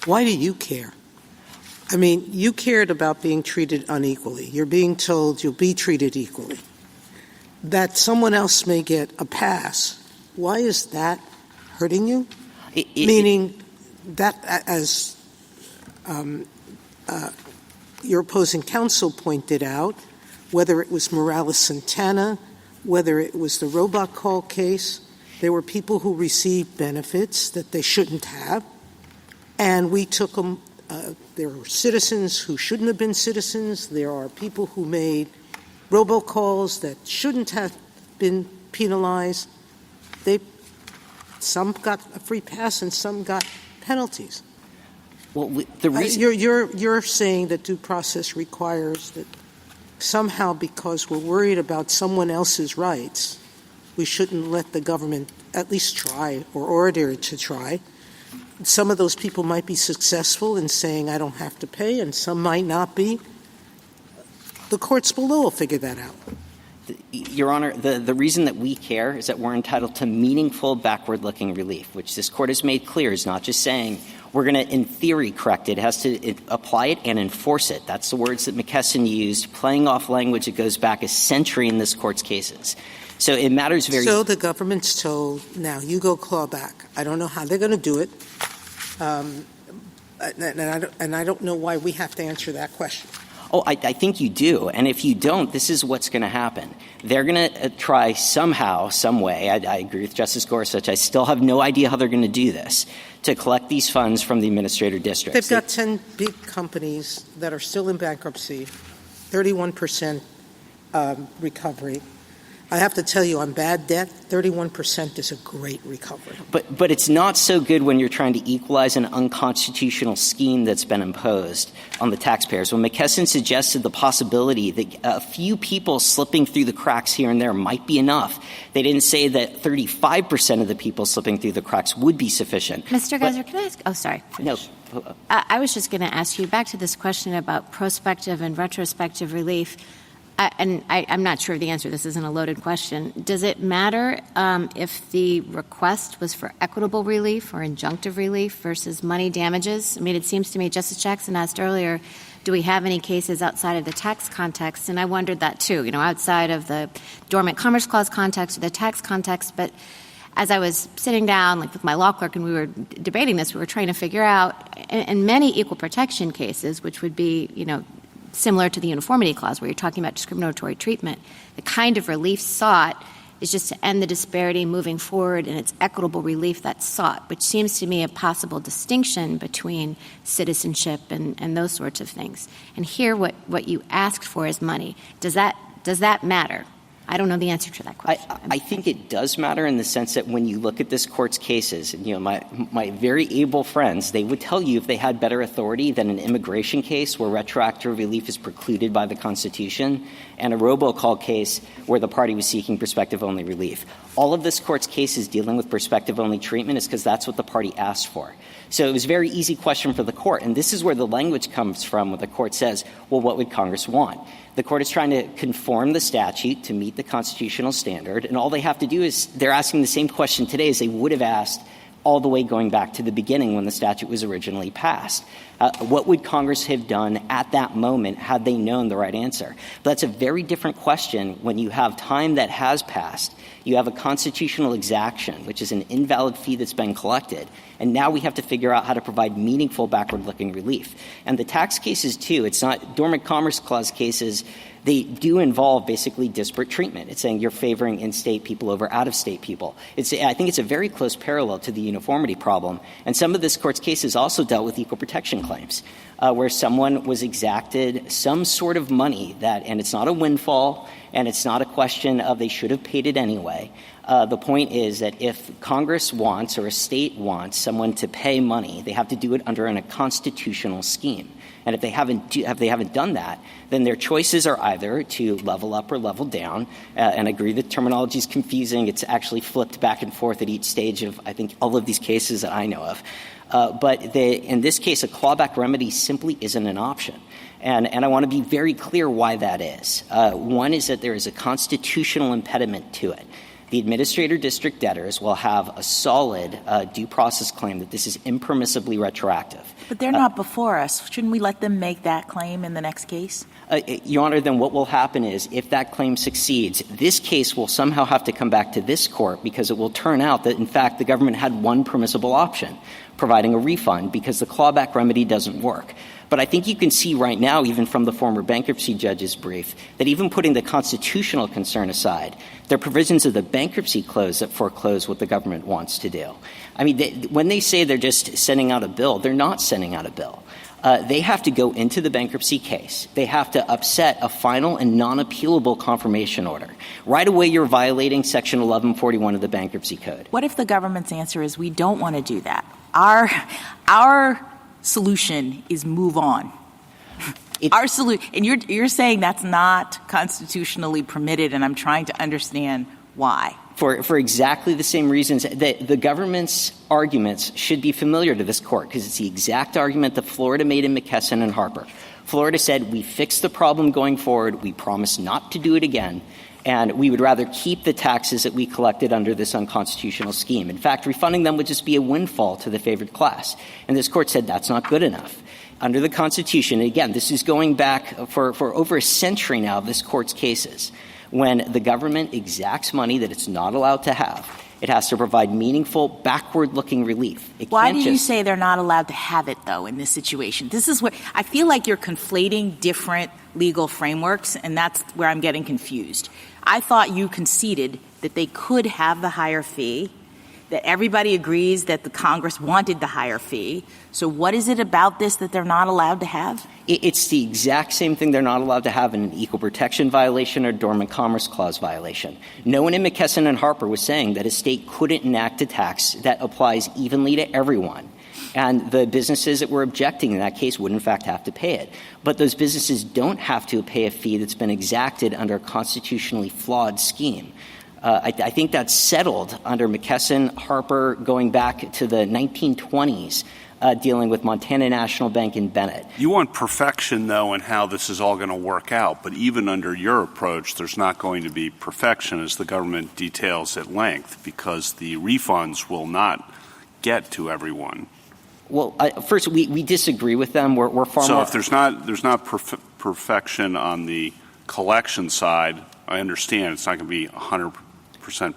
Why do you care? I mean, you cared about being treated unequally. You're being told you'll be treated equally. That someone else may get a pass. Why is that hurting you? Meaning that, as your opposing counsel pointed out, whether it was Morales-Santana, whether it was the robocall case, there were people who received benefits that they shouldn't have, and we took them. There were citizens who shouldn't have been citizens. There are people who made robocalls that shouldn't have been penalized. Some got a free pass and some got penalties. Well, the reason You're saying that due process requires that somehow, because we're worried about someone else's rights, we shouldn't let the government at least try or order it to try. Some of those people might be successful in saying I don't have to pay, and some might not be. The courts below will figure that out. Your Honor, the reason that we care is that we're entitled to meaningful backward-looking relief, which this Court has made clear is not just saying we're going to, in theory, correct it. It has to apply it and enforce it. That's the words that McKesson used, playing off language that goes back a century in this Court's cases. So it matters very— So the government's told, now you go claw back. I don't know how they're going to do it, and I don't know why we have to answer that question. Oh, I think you do. And if you don't, this is what's going to happen. They're going to try somehow, some way — I agree with Justice Gorsuch, I still have no idea how they're going to do this — to collect these funds from the administrator districts. They've got 10 big companies that are still in bankruptcy, 31% recovery. I have to tell you, on bad debt, 31% is a great recovery. But it's not so good when you're trying to equalize an unconstitutional scheme that's been imposed on the taxpayers. When McKesson suggested the possibility that a few people slipping through the cracks here and there might be enough, they didn't say that 35% of the people slipping through the cracks would be sufficient. Mr. Geiser, can I ask — oh, sorry. Finish. No. I was just going to ask you back to this question about prospective and retrospective relief. I'm not sure of the answer. This isn't a loaded question. Does it matter if the request was for equitable relief or injunctive relief versus money damages? I mean, it seems to me, Justice Jackson asked earlier, do we have any cases outside of the tax context? And I wondered that, too, outside of the Dormant Commerce Clause context or the tax context. But as I was sitting down, with my law clerk, and we were debating this, we were trying to figure out, in many equal protection cases, which would be, similar to the Uniformity Clause where you're talking about discriminatory treatment, the kind of relief sought is just to end the disparity moving forward, and it's equitable relief that's sought, which seems to me a possible distinction between citizenship and those sorts of things. And here what you asked for is money. Does that matter? I don't know the answer to that question. I think it does matter in the sense that when you look at this Court's cases, my very able friends, they would tell you if they had better authority than an immigration case where retroactive relief is precluded by the Constitution and a robocall case where the party was seeking prospective-only relief. All of this Court's cases dealing with prospective-only treatment is because that's what the party asked for. So it was a very easy question for the Court, and this is where the language comes from when the Court says, well, what would Congress want? The Court is trying to conform the statute to meet the constitutional standard, and all they have to do is they're asking the same question today as they would have asked all the way going back to the beginning when the statute was originally passed. What would Congress have done at that moment had they known the right answer? But that's a very different question when you have time that has passed. You have a constitutional exaction, which is an invalid fee that's been collected, and now we have to figure out how to provide meaningful backward-looking relief. And the tax cases, too, it's not Dormant Commerce Clause cases. They do involve basically disparate treatment. It's saying you're favoring in-state people over out-of-state people. I think it's a very close parallel to the uniformity problem. And some of this Court's cases also dealt with equal protection claims, where someone was exacted some sort of money and it's not a windfall, and it's not a question of they should have paid it anyway. The point is that if Congress wants or a state wants someone to pay money, they have to do it under a constitutional scheme. And if they haven't done that, then their choices are either to level up or level down. And I agree that terminology is confusing. It's actually flipped back and forth at each stage of, I think, all of these cases that I know of. But in this case, a clawback remedy simply isn't an option. And I want to be very clear why that is. One is that there is a constitutional impediment to it. The administrator district debtors will have a solid due process claim that this is impermissibly retroactive. But they're not before us. Shouldn't we let them make that claim in the next case? Your Honor, then what will happen is if that claim succeeds, this case will somehow have to come back to this Court because it will turn out that, in fact, the government had one permissible option, providing a refund, because the clawback remedy doesn't work. But I think you can see right now, even from the former bankruptcy judge's brief, that even putting the constitutional concern aside, there are provisions of the bankruptcy clause that foreclose what the government wants to do. I mean, when they say they're just sending out a bill, they're not sending out a bill. they have to go into the bankruptcy case. They have to upset a final and non-appealable confirmation order. Right away, you're violating Section 1141 of the Bankruptcy Code. What if the government's answer is we don't want to do that? Our solution is move on. Our solution, and you're saying that's not constitutionally permitted, and I'm trying to understand why. For exactly the same reasons, the government's arguments should be familiar to this court because it's the exact argument that Florida made in McKesson and Harper. Florida said, we fixed the problem going forward, we promise not to do it again, and we would rather keep the taxes that we collected under this unconstitutional scheme. In fact, refunding them would just be a windfall to the favored class. And this court said that's not good enough. Under the Constitution, and again, this is going back for over a century now of this court's cases, when the government exacts money that it's not allowed to have, it has to provide meaningful, backward-looking relief. Why do you say they're not allowed to have it, though, in this situation? This is where I feel like you're conflating different legal frameworks, and that's where I'm getting confused. I thought you conceded that they could have the higher fee, that everybody agrees that the Congress wanted the higher fee. So what is it about this that they're not allowed to have? It's the exact same thing they're not allowed to have in an equal protection violation or dormant commerce clause violation. No one in McKesson and Harper was saying that a state couldn't enact a tax that applies evenly to everyone. And the businesses that were objecting in that case would, in fact, have to pay it. But those businesses don't have to pay a fee that's been exacted under a constitutionally flawed scheme. I think that's settled under McKesson, Harper, going back to the 1920s, dealing with Montana National Bank and Bennett. You want perfection, though, in how this is all going to work out. But even under your approach, there's not going to be perfection, as the government details at length, because the refunds will not get to everyone. Well, first, we disagree with them. We're far so more. So if there's not perfection on the collection side, I understand it's not going to be 100%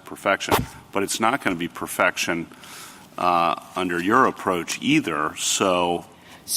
perfection, but it's not going to be perfection under your approach either. So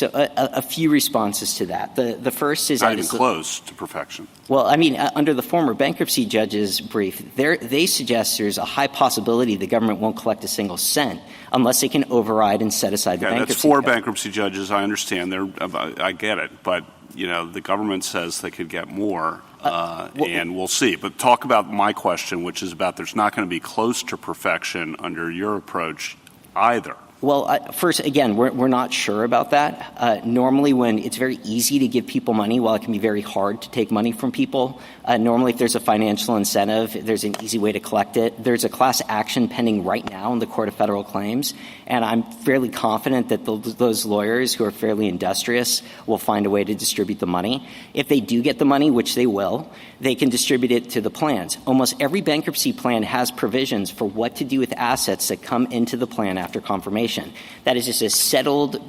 a few responses to that. The first is not even close to perfection. Well, I mean, under the former bankruptcy judge's brief, they suggest there's a high possibility the government won't collect a single cent unless they can override and set aside the bankruptcy. That's four bankruptcy judges. I understand. I get it, but the government says they could get more. And we'll see. But talk about my question, which is about there's not going to be close to perfection under your approach either. Well, first, again, we're not sure about that. Normally, when it's very easy to give people money, while it can be very hard to take money from people, normally if there's a financial incentive, there's an easy way to collect it. There's a class action pending right now in the Court of Federal Claims, and I'm fairly confident that those lawyers who are fairly industrious will find a way to distribute the money. If they do get the money, which they will, they can distribute it to the plans. Almost every bankruptcy plan has provisions for what to do with assets that come into the plan after confirmation. That is just a settled,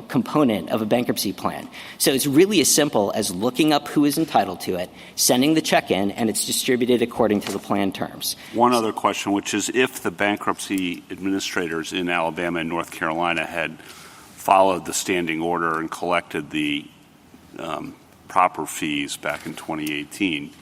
component of a bankruptcy plan. So it's really as simple as looking up who is entitled to it, sending the check in, and it's distributed according to the plan terms. One other question, which is if the bankruptcy administrators in Alabama and North Carolina had followed the standing order and collected the proper fees back in 2018,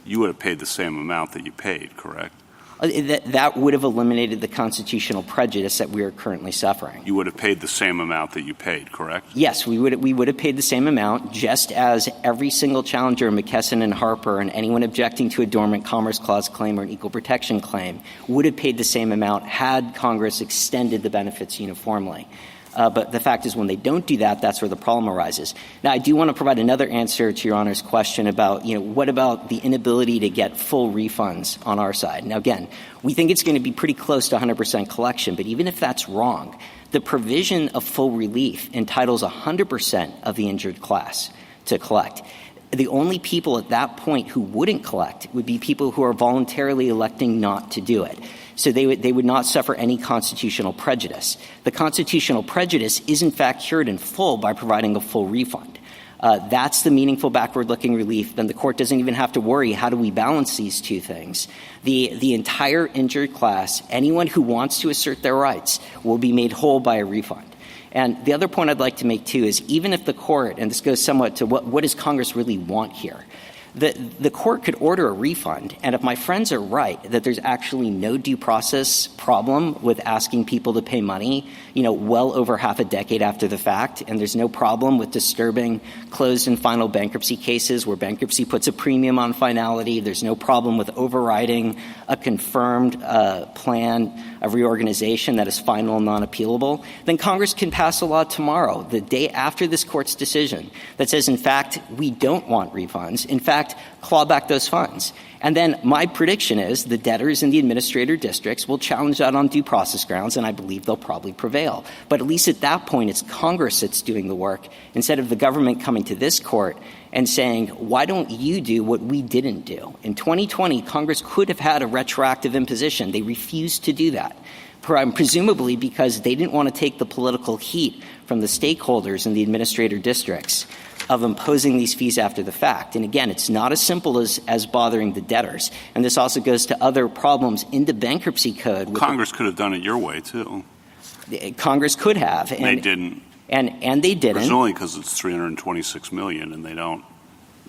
you would have paid the same amount that you paid, correct? That would have eliminated the constitutional prejudice that we are currently suffering. You would have paid the same amount that you paid, correct? Yes, we would have paid the same amount, just as every single challenger, McKesson and Harper, and anyone objecting to a dormant commerce clause claim or an equal protection claim would have paid the same amount had Congress extended the benefits uniformly. But the fact is when they don't do that, that's where the problem arises. Now, I do want to provide another answer to Your Honor's question about, what about the inability to get full refunds on our side? Now, again, we think it's going to be pretty close to 100% collection, but even if that's wrong, the provision of full relief entitles 100% of the injured class to collect. The only people at that point who wouldn't collect would be people who are voluntarily electing not to do it. So they would not suffer any constitutional prejudice. The constitutional prejudice is, in fact, cured in full by providing a full refund. That's the meaningful backward-looking relief. Then the court doesn't even have to worry, how do we balance these two things? The entire injured class, anyone who wants to assert their rights, will be made whole by a refund. And the other point I'd like to make, too, is even if the court, and this goes somewhat to what does Congress really want here, The court could order a refund, and if my friends are right that there's actually no due process problem with asking people to pay money, well over half a decade after the fact, and there's no problem with disturbing closed and final bankruptcy cases where bankruptcy puts a premium on finality, there's no problem with overriding a confirmed plan of reorganization that is final and non-appealable, then Congress can pass a law tomorrow, the day after this court's decision, that says, in fact, we don't want refunds. In fact, claw back those funds. And then my prediction is the debtors in the administrator districts will challenge that on due process grounds, and I believe they'll probably prevail. But at least at that point, it's Congress that's doing the work instead of the government coming to this court and saying, why don't you do what we didn't do? In 2020, Congress could have had a retroactive imposition. They refused to do that, presumably because they didn't want to take the political heat from the stakeholders in the administrator districts of imposing these fees after the fact. And again, it's not as simple as bothering the debtors. And this also goes to other problems in the bankruptcy code. Congress could have done it your way, too. Congress could have. And they didn't. And they didn't. Presumably because it's $326 million, and they don't.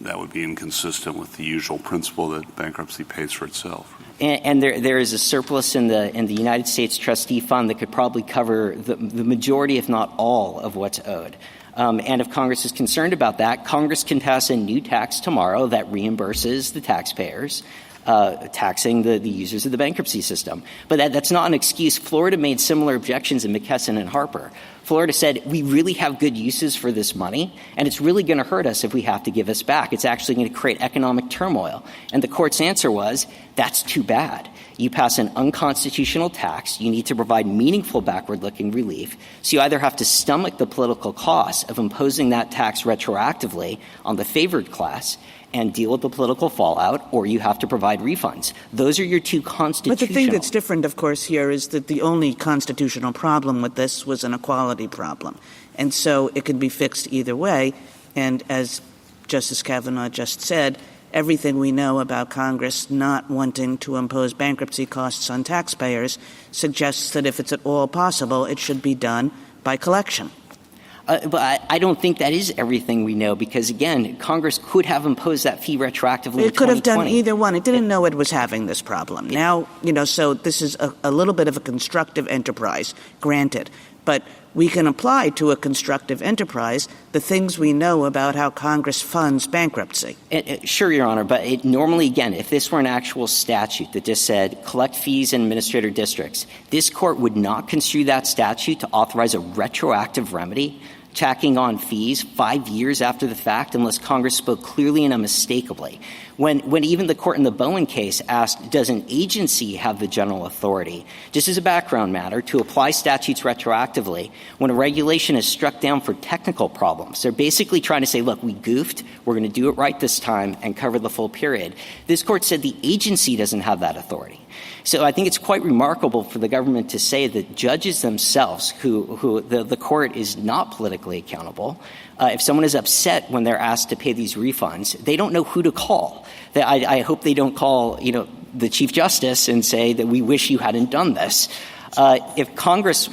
That would be inconsistent with the usual principle that bankruptcy pays for itself. And there is a surplus in the United States Trustee Fund that could probably cover the majority, if not all, of what's owed. And if Congress is concerned about that, Congress can pass a new tax tomorrow that reimburses the taxpayers, taxing the users of the bankruptcy system. But that's not an excuse. Florida made similar objections in McKesson and Harper. Florida said, we really have good uses for this money, and it's really going to hurt us if we have to give this back. It's actually going to create economic turmoil. And the court's answer was, that's too bad. You pass an unconstitutional tax. You need to provide meaningful backward-looking relief. So you either have to stomach the political cost of imposing that tax retroactively on the favored class and deal with the political fallout, or you have to provide refunds. Those are your two constitutional. But the thing that's different, of course, here is that the only constitutional problem with this was an equality problem. And so it could be fixed either way. And as Justice Kavanaugh just said, everything we know about Congress not wanting to impose bankruptcy costs on taxpayers suggests that if it's at all possible, it should be done by collection. But I don't think that is everything we know because, again, Congress could have imposed that fee retroactively in 2020. It could have done either one. It didn't know it was having this problem. Now, so this is a little bit of a constructive enterprise, granted. But we can apply to a constructive enterprise the things we know about how Congress funds bankruptcy. Sure, Your Honor, but normally, again, if this were an actual statute that just said collect fees in administrator districts, this court would not construe that statute to authorize a retroactive remedy tacking on fees 5 years after the fact unless Congress spoke clearly and unmistakably. When even the court in the Bowen case asked, does an agency have the general authority, just as a background matter, to apply statutes retroactively when a regulation is struck down for technical problems? They're basically trying to say, look, we goofed, we're going to do it right this time and cover the full period. This court said the agency doesn't have that authority. So I think it's quite remarkable for the government to say that judges themselves, who the court is not politically accountable, if someone is upset when they're asked to pay these refunds, they don't know who to call. I hope they don't call, the Chief Justice and say that we wish you hadn't done this. If Congress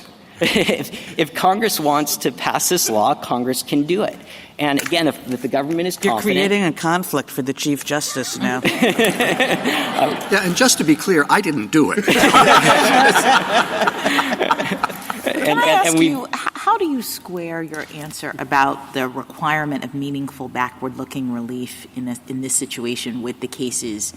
wants to pass this law, Congress can do it. And again, if the government is confident... You're creating a conflict for the Chief Justice now. Yeah, and just to be clear, I didn't do it. Can I ask you, how do you square your answer about the requirement of meaningful backward-looking relief in this situation with the cases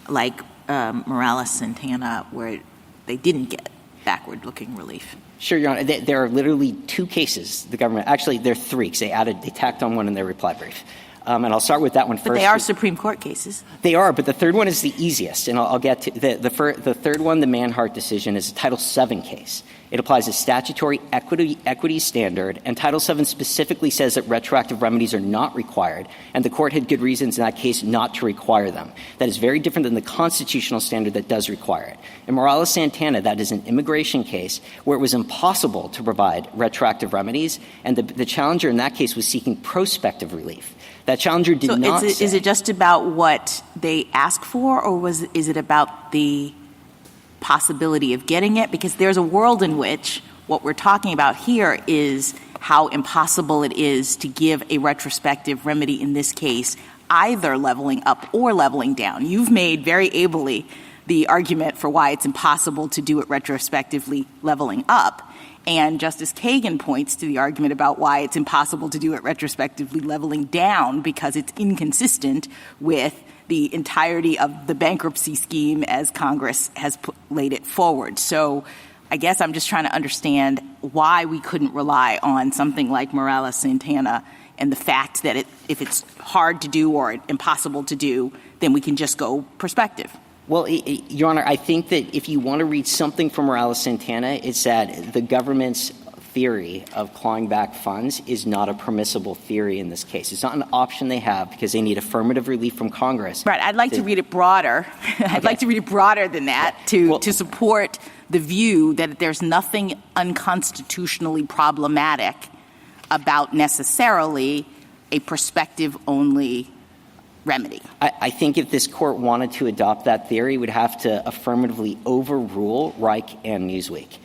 like Morales-Santana where they didn't get backward-looking relief? Sure, Your Honor. There are literally two cases the government – actually, there are three because they tacked on one in their reply brief. And I'll start with that one first. But they are Supreme Court cases. They are, but the third one is the easiest. And I'll get to the third one, the Manhart decision, is a Title VII case. It applies a statutory equity standard, and Title VII specifically says that retroactive remedies are not required, and the court had good reasons in that case not to require them. That is very different than the constitutional standard that does require it. In Morales-Santana, that is an immigration case where it was impossible to provide retroactive remedies, and the challenger in that case was seeking prospective relief. That challenger did not say... Is it just about what they ask for, or is it about the possibility of getting it? Because there's a world in which what we're talking about here is how impossible it is to give a retrospective remedy in this case either leveling up or leveling down. You've made very ably the argument for why it's impossible to do it retrospectively leveling up. And Justice Kagan points to the argument about why it's impossible to do it retrospectively leveling down because it's inconsistent with the entirety of the bankruptcy scheme as Congress has laid it forward. So I guess I'm just trying to understand why we couldn't rely on something like Morales-Santana and the fact that if it's hard to do or impossible to do, then we can just go prospective. Well, Your Honor, I think that if you want to read something from Morales-Santana, it's that the government's theory of clawing back funds is not a permissible theory in this case. It's not an option they have because they need affirmative relief from Congress. Right. I'd like to read it broader. I'd like to read it broader than that to support the view that there's nothing unconstitutionally problematic about necessarily a prospective-only remedy. I think if this court wanted to adopt that theory, it would have to affirmatively overrule Reich and Newsweek.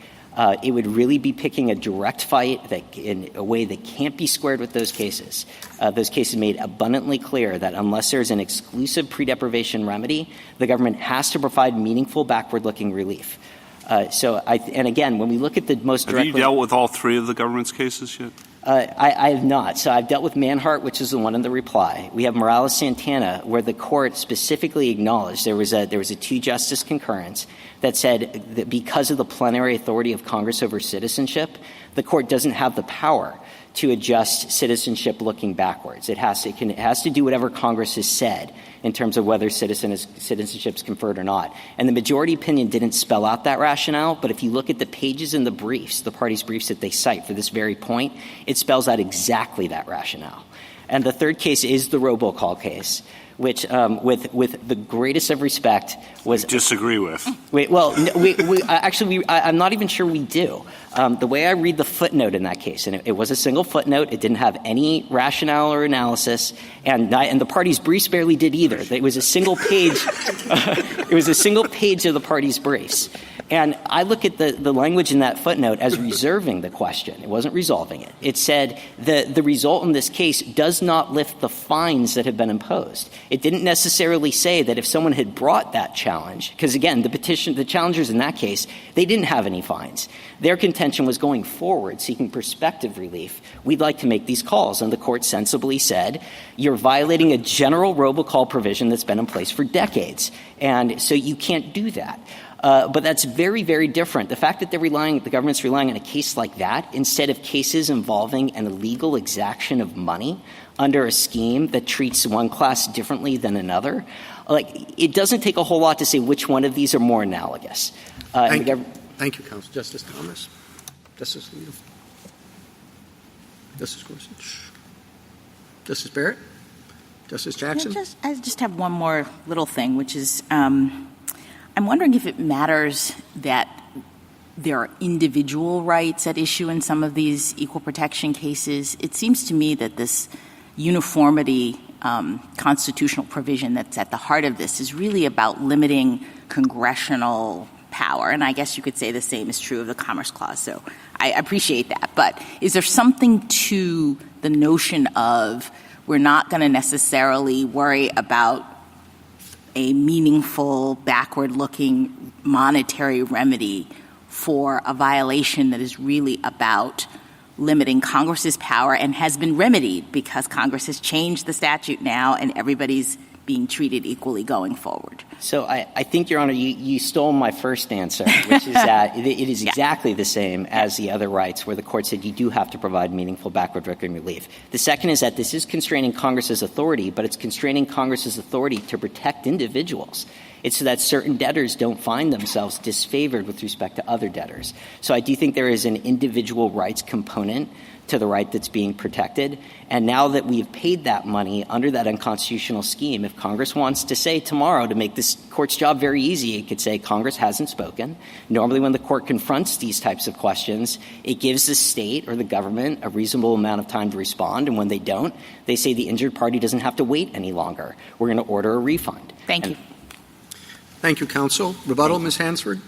It would really be picking a direct fight that in a way that can't be squared with those cases. Those cases made abundantly clear that unless there's an exclusive pre-deprivation remedy, the government has to provide meaningful backward-looking relief. And again, when we look at the most directly— Have you dealt with all three of the government's cases yet? I have not. So I've dealt with Manhart, which is the one in the reply. We have Morales-Santana, where the court specifically acknowledged there was a two-justice concurrence that said that because of the plenary authority of Congress over citizenship, the court doesn't have the power to adjust citizenship looking backwards. It has to do whatever Congress has said in terms of whether citizenship is conferred or not. And the majority opinion didn't spell out that rationale, but if you look at the pages in the briefs, the parties' briefs that they cite for this very point, it spells out exactly that rationale. And the third case is the robocall case, which, with the greatest of respect, was— Disagree with. I'm not even sure we do. The way I read the footnote in that case, and it was a single footnote, it didn't have any rationale or analysis, and the parties' briefs barely did either. It was a single page. It was a single page of the parties' briefs. And I look at the language in that footnote as reserving the question. It wasn't resolving it. It said the result in this case does not lift the fines that have been imposed. It didn't necessarily say that if someone had brought that challenge, because again, the challengers in that case, they didn't have any fines. Their contention was going forward, seeking prospective relief. We'd like to make these calls. And the court sensibly said, you're violating a general robocall provision that's been in place for decades. And so you can't do that. But that's very, very different. The fact that the government's relying on a case like that instead of cases involving an illegal exaction of money under a scheme that treats one class differently than another, it doesn't take a whole lot to say which one of these are more analogous. Thank you, Counsel. Justice Thomas? Justice Alito? Justice Gorsuch? Justice Barrett? Justice Jackson? I just have one more little thing, which is I'm wondering if it matters that there are individual rights at issue in some of these equal protection cases. It seems to me that this uniformity constitutional provision that's at the heart of this is really about limiting congressional power. And I guess you could say the same is true of the Commerce Clause. So I appreciate that. But is there something to the notion of we're not going to necessarily worry about a meaningful, backward-looking monetary remedy for a violation that is really about limiting Congress's power and has been remedied because Congress has changed the statute now and everybody's being treated equally going forward? So I think, Your Honor, you stole my first answer, which is that it is exactly the same as the other rights where the court said you do have to provide meaningful backward-looking relief. The second is that this is constraining Congress's authority, but it's constraining Congress's authority to protect individuals. It's so that certain debtors don't find themselves disfavored with respect to other debtors. So I do think there is an individual rights component to the right that's being protected. And now that we've paid that money under that unconstitutional scheme, if Congress wants to say tomorrow to make this court's job very easy, it could say Congress hasn't spoken. Normally when the court confronts these types of questions, it gives the state or the government a reasonable amount of time to respond. And when they don't, they say the injured party doesn't have to wait any longer. We're going to order a refund. Thank you. Thank you, counsel. Rebuttal, Ms. Hansford?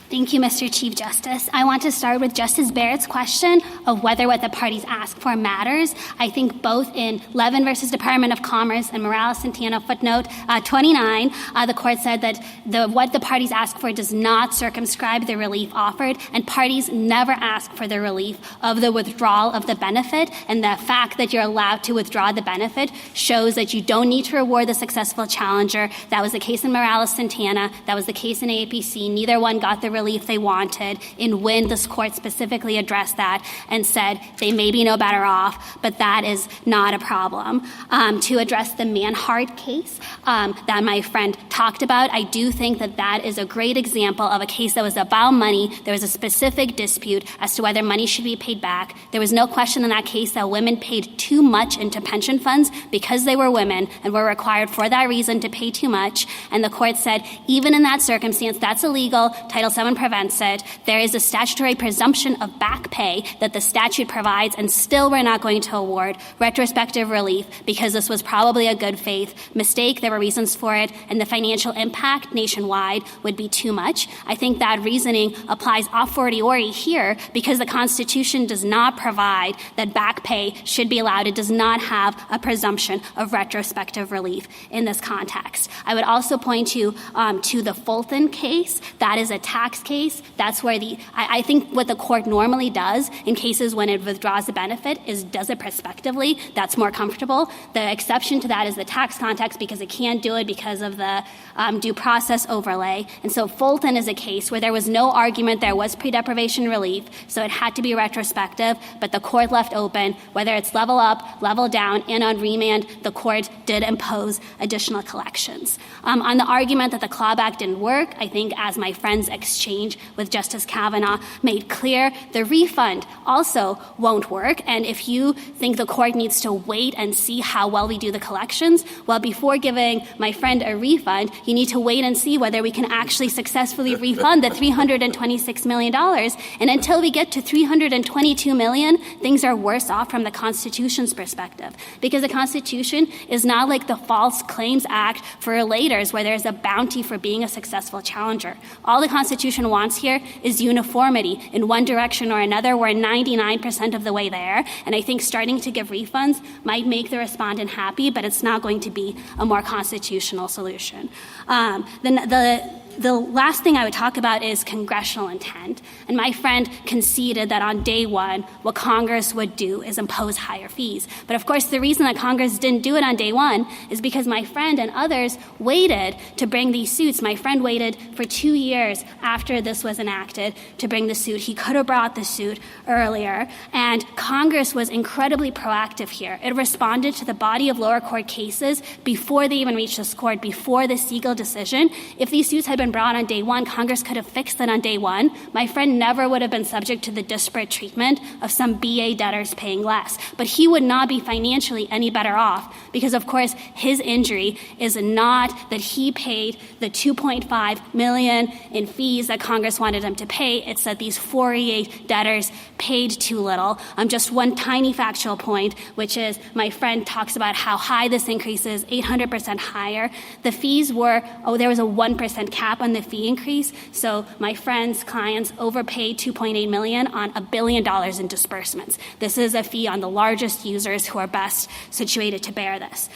Thank you, Mr. Chief Justice. I want to start with Justice Barrett's question of whether what the parties ask for matters. I think both in Levin versus Department of Commerce and Morales-Santana footnote 29, the court said that what the parties ask for does not circumscribe the relief offered, and parties never ask for the relief of the withdrawal of the benefit, and the fact that you're allowed to withdraw the benefit shows that you don't need to reward the successful challenger. That was the case in Morales-Santana. That was the case in APC. Neither one got the relief they wanted. In Wynn, this court specifically addressed that and said they may be no better off, but that is not a problem. To address the Manhart case that my friend talked about, I do think that that is a great example of a case that was about money. There was a specific dispute as to whether money should be paid back. There was no question in that case that women paid too much into pension funds because they were women and were required for that reason to pay too much. And the court said, even in that circumstance, that's illegal. Title VII prevents it. There is a statutory presumption of back pay that the statute provides, and still we're not going to award retrospective relief because this was probably a good faith mistake. There were reasons for it, and the financial impact nationwide would be too much. I think that reasoning applies a fortiori here because the Constitution does not provide that back pay should be allowed. It does not have a presumption of retrospective relief in this context. I would also point to the Fulton case. That is a tax case. That's where I think what the court normally does in cases when it withdraws a benefit is does it prospectively. That's more comfortable. The exception to that is the tax context because it can't do it because of the due process overlay. And so Fulton is a case where there was no argument there was pre-deprivation relief, so it had to be retrospective, but the court left open whether it's level up, level down, and on remand, the court did impose additional collections. On the argument that the clawback didn't work, I think as my friend's exchange with Justice Kavanaugh made clear, the refund also won't work. And if you think the court needs to wait and see how well we do the collections, well, before giving my friend a refund, you need to wait and see whether we can actually successfully refund the $326 million. And until we get to $322 million, things are worse off from the Constitution's perspective. Because the Constitution is not like the False Claims Act for relators where there's a bounty for being a successful challenger. All the Constitution wants here is uniformity in one direction or another. We're 99% of the way there. And I think starting to give refunds might make the respondent happy, but it's not going to be a more constitutional solution. The last thing I would talk about is congressional intent. And my friend conceded that on day one, what Congress would do is impose higher fees. But of course, the reason that Congress didn't do it on day one is because my friend and others waited to bring these suits. My friend waited for 2 years after this was enacted to bring the suit. He could have brought the suit earlier. And Congress was incredibly proactive here. It responded to the body of lower court cases before they even reached this court, before the Siegel decision. If these suits had been brought on day one, Congress could have fixed it on day one. My friend never would have been subject to the disparate treatment of some BA debtors paying less. But he would not be financially any better off because, of course, his injury is not that he paid the $2.5 million in fees that Congress wanted him to pay. It's that these 48 debtors paid too little. Just one tiny factual point, which is my friend talks about how high this increase is, 800% higher. The fees were, there was a 1% cap on the fee increase. So my friend's clients overpaid $2.8 million on $1 billion in disbursements. This is a fee on the largest users who are best situated to bear this.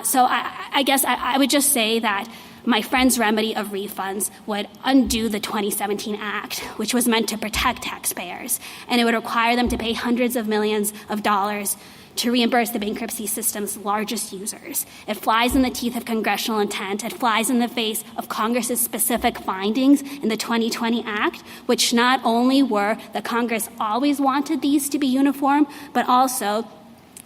So I guess I would just say that my friend's remedy of refunds would undo the 2017 Act, which was meant to protect taxpayers, and it would require them to pay hundreds of millions of dollars to reimburse the bankruptcy system's largest users. It flies in the teeth of congressional intent. It flies in the face of Congress's specific findings in the 2020 Act, which not only were that Congress always wanted these to be uniform, but also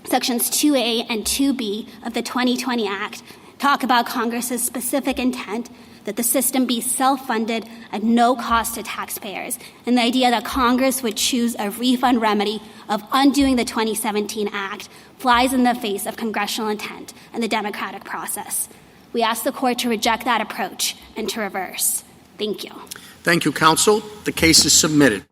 Sections 2A and 2B of the 2020 Act talk about Congress's specific intent that the system be self-funded at no cost to taxpayers, and the idea that Congress would choose a refund remedy of undoing the 2017 Act flies in the face of congressional intent and the democratic process. We ask the court to reject that approach and to reverse. Thank you. Thank you, counsel. The case is submitted.